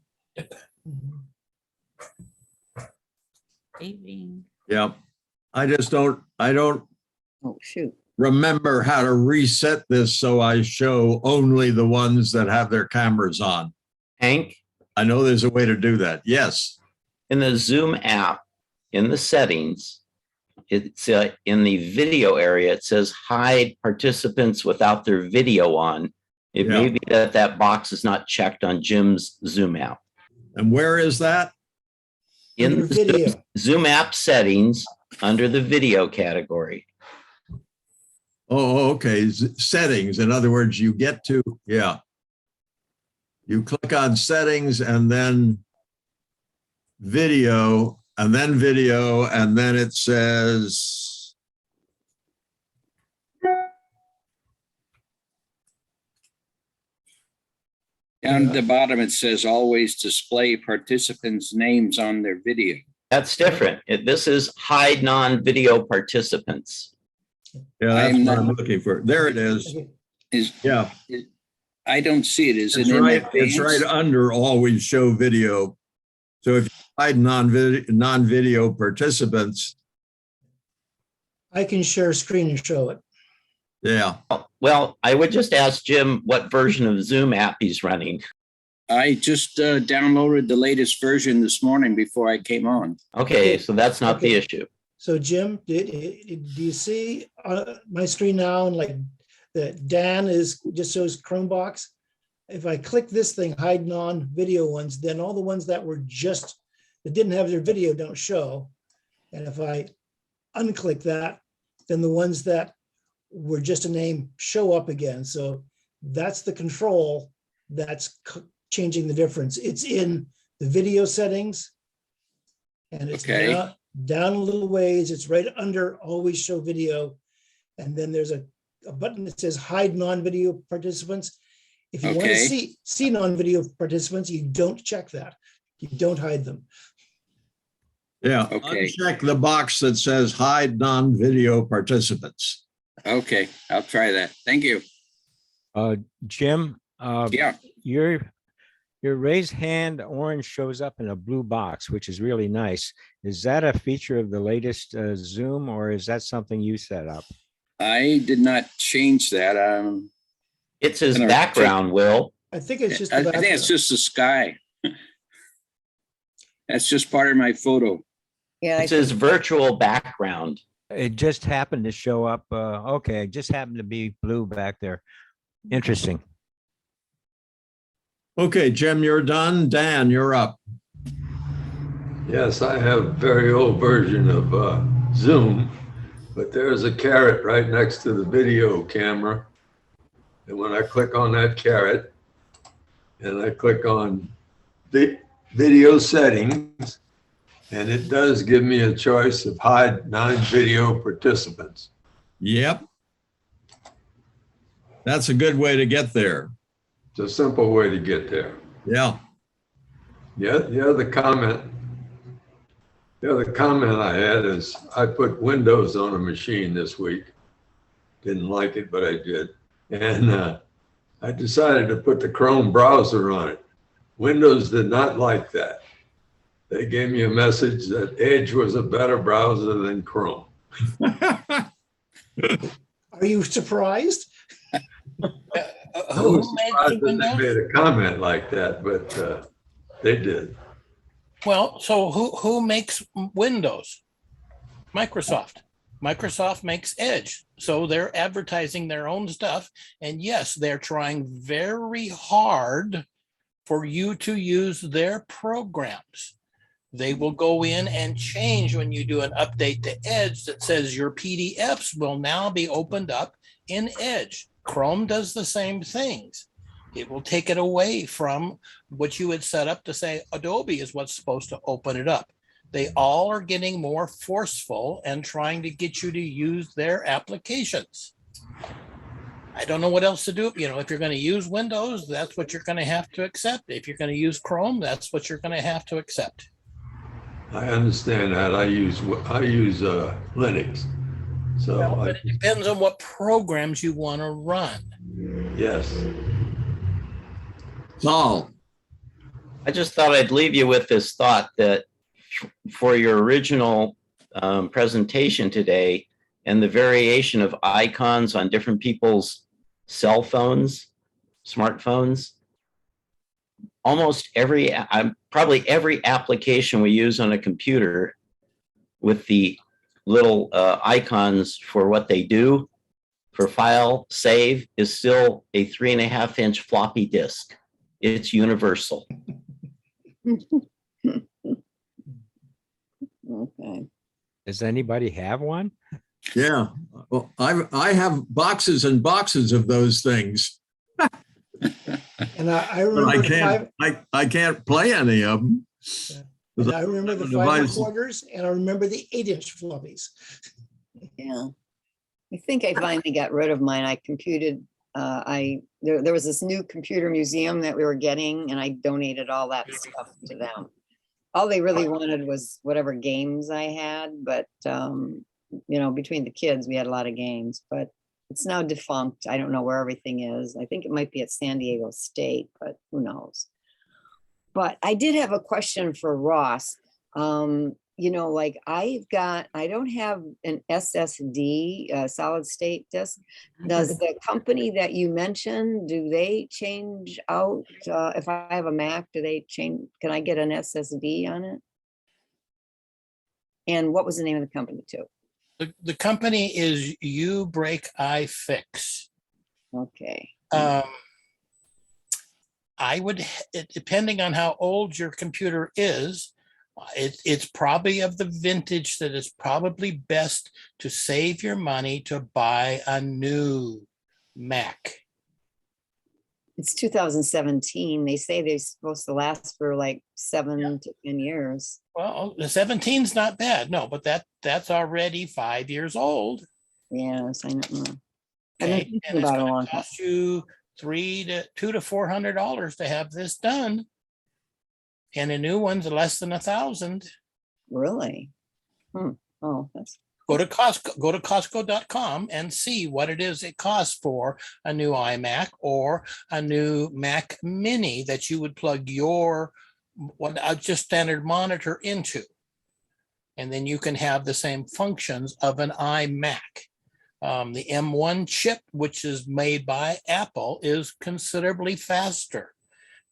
yeah. I don't Oh, shoot. remember how to reset this so I show only the ones that have their cameras on. Hank, I know there's a way to do that. Yes. in the Zoom app, in the settings, it's in the video area, it says hide participants without their video on. It may Yeah. be that that box is not checked on Jim's Zoom app. And where is that? In Under the video. Zoom app settings, under the video category. Oh, okay. Settings. In other words, you get to, yeah. You click on settings and then video, and then it says, Down at the bottom, it says always display participants' names on their video. That's different. This is hide non-video participants. yeah, that's I'm what I'm not- looking for. There it is. Is Yeah. I don't see it. Is it It's in right, it's right advance? under always show video. So if you hide non-video participants, I can share screen and show it. yeah. Well, I would just ask Jim what version of Zoom app he's running. I just downloaded the latest version this morning before I came on. Okay, so that's not the Okay. issue. So Jim, do you see my screen now? And like the Dan is just shows Chrome box. If I click this thing, hide non-video ones, then all the ones that were just, that didn't have their video don't show. And if I unclick that, then the ones that were just a name show up again. So that's the control that's changing the difference. It's in the video settings. And it's Okay. down a little ways. It's right under always show video. And then there's a button that says hide non-video participants. If you want to Okay. see non-video participants, you don't check that. You don't hide them. Yeah. Okay. Check the box that says hide non-video participants. Okay, I'll try that. Thank you. Jim, Yeah, your raised hand orange shows up in a blue box, which is really nice. Is that a feature of the latest Zoom, or is that something you set up? I did not change that. It's his And our background, Will. I think it's just. I the think it's background. just the sky. That's just part of my photo. Yeah, It's his virtual background. It just happened to show up. Okay, it just happened to be blue back there. Interesting. Okay, Jim, you're done. Dan, you're up. Yes, I have a very old version of Zoom, but there's a caret right next to the video camera. And when I click on that caret and I click on video settings, and it does give me a choice of hide non-video participants. Yep. That's a good way to get there. It's a simple way to get there. Yeah. Yeah, the other comment I had is I put Windows on a machine this week. Didn't like it, but I did. And I decided to put the Chrome browser on it. Windows did not like that. They gave me a message that Edge was a better browser than Chrome. Are you surprised? I Who was made surprised the that they Windows? made a comment like that, but they did. Well, so who makes Windows? Microsoft. Microsoft makes Edge. So they're advertising their own stuff. And yes, they're trying very hard for you to use their programs. They will go in and change when you do an update to Edge that says your PDFs will now be opened up in Edge. Chrome does the same things. It will take it away from what you had set up to say Adobe is what's supposed to open it up. they all are getting more forceful and trying to get you to use their applications. I don't know what else to do. If you're going to use Windows, that's what you're going to have to accept. If you're going to use Chrome, that's what you're going to have to accept. I understand that. I use Linux. So Well, but it depends on what programs you want to run. yes. Paul, I just thought I'd leave you with this thought that for your original presentation today and the variation of icons on different people's cell phones, smartphones, probably every application we use on a computer with the little icons for what they do, for file save, is still a 3.5-inch floppy disk. It's universal. Okay. Does anybody have one? yeah, well, I have boxes and boxes of those things. And I But remember I can't play any of them. and I remember the 5.25s, and I remember the 8-inch floppies. Yeah. I think I finally got rid of mine. I computed, there was this new computer museum that we were getting, and I donated all that stuff to them. All they really wanted was whatever games I had, but, between the kids, we had a lot of games, but it's now defunct. I don't know where everything is. I think it might be at San Diego State, but who knows? But I did have a question for Ross. I don't have an SSD, solid state disk. Does the company that you mentioned, do they change out? If I have a Mac, can I get an SSD on it? And what was the name of the company too? The company is iFix. Okay. Depending on how old your computer is, it's probably of the vintage that it's probably best to save your money to buy a new Mac. It's 2017. They say they're supposed to last for like 7 to 10 years. Well, the 17's not bad, no, but that's already 5 years old. Yes, I know. I've been Okay, thinking and it's about it a going long to time. cost you $200 to $400 to have this done, and a new one's less than $1,000. Really? Oh, that's. Go to Costco.com and see what it is it costs for a new iMac or a new Mac Mini that you would plug your just standard monitor into. And then you can have the same functions of an iMac. The M1 chip, which is made by Apple, is considerably faster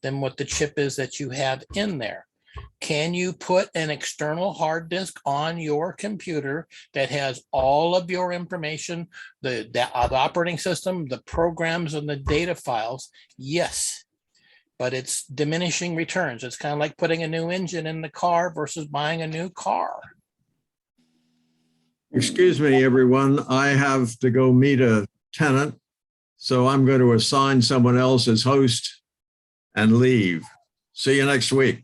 than what the chip is that you have in there. Can you put an external hard disk on your computer that has all of your information, the operating system, the programs, and the data files? Yes, but it's diminishing returns. It's kind of like putting a new engine in the car versus buying a new car. Excuse me, everyone. I have to go meet a tenant, so I'm going to assign someone else as host and leave. See you next week.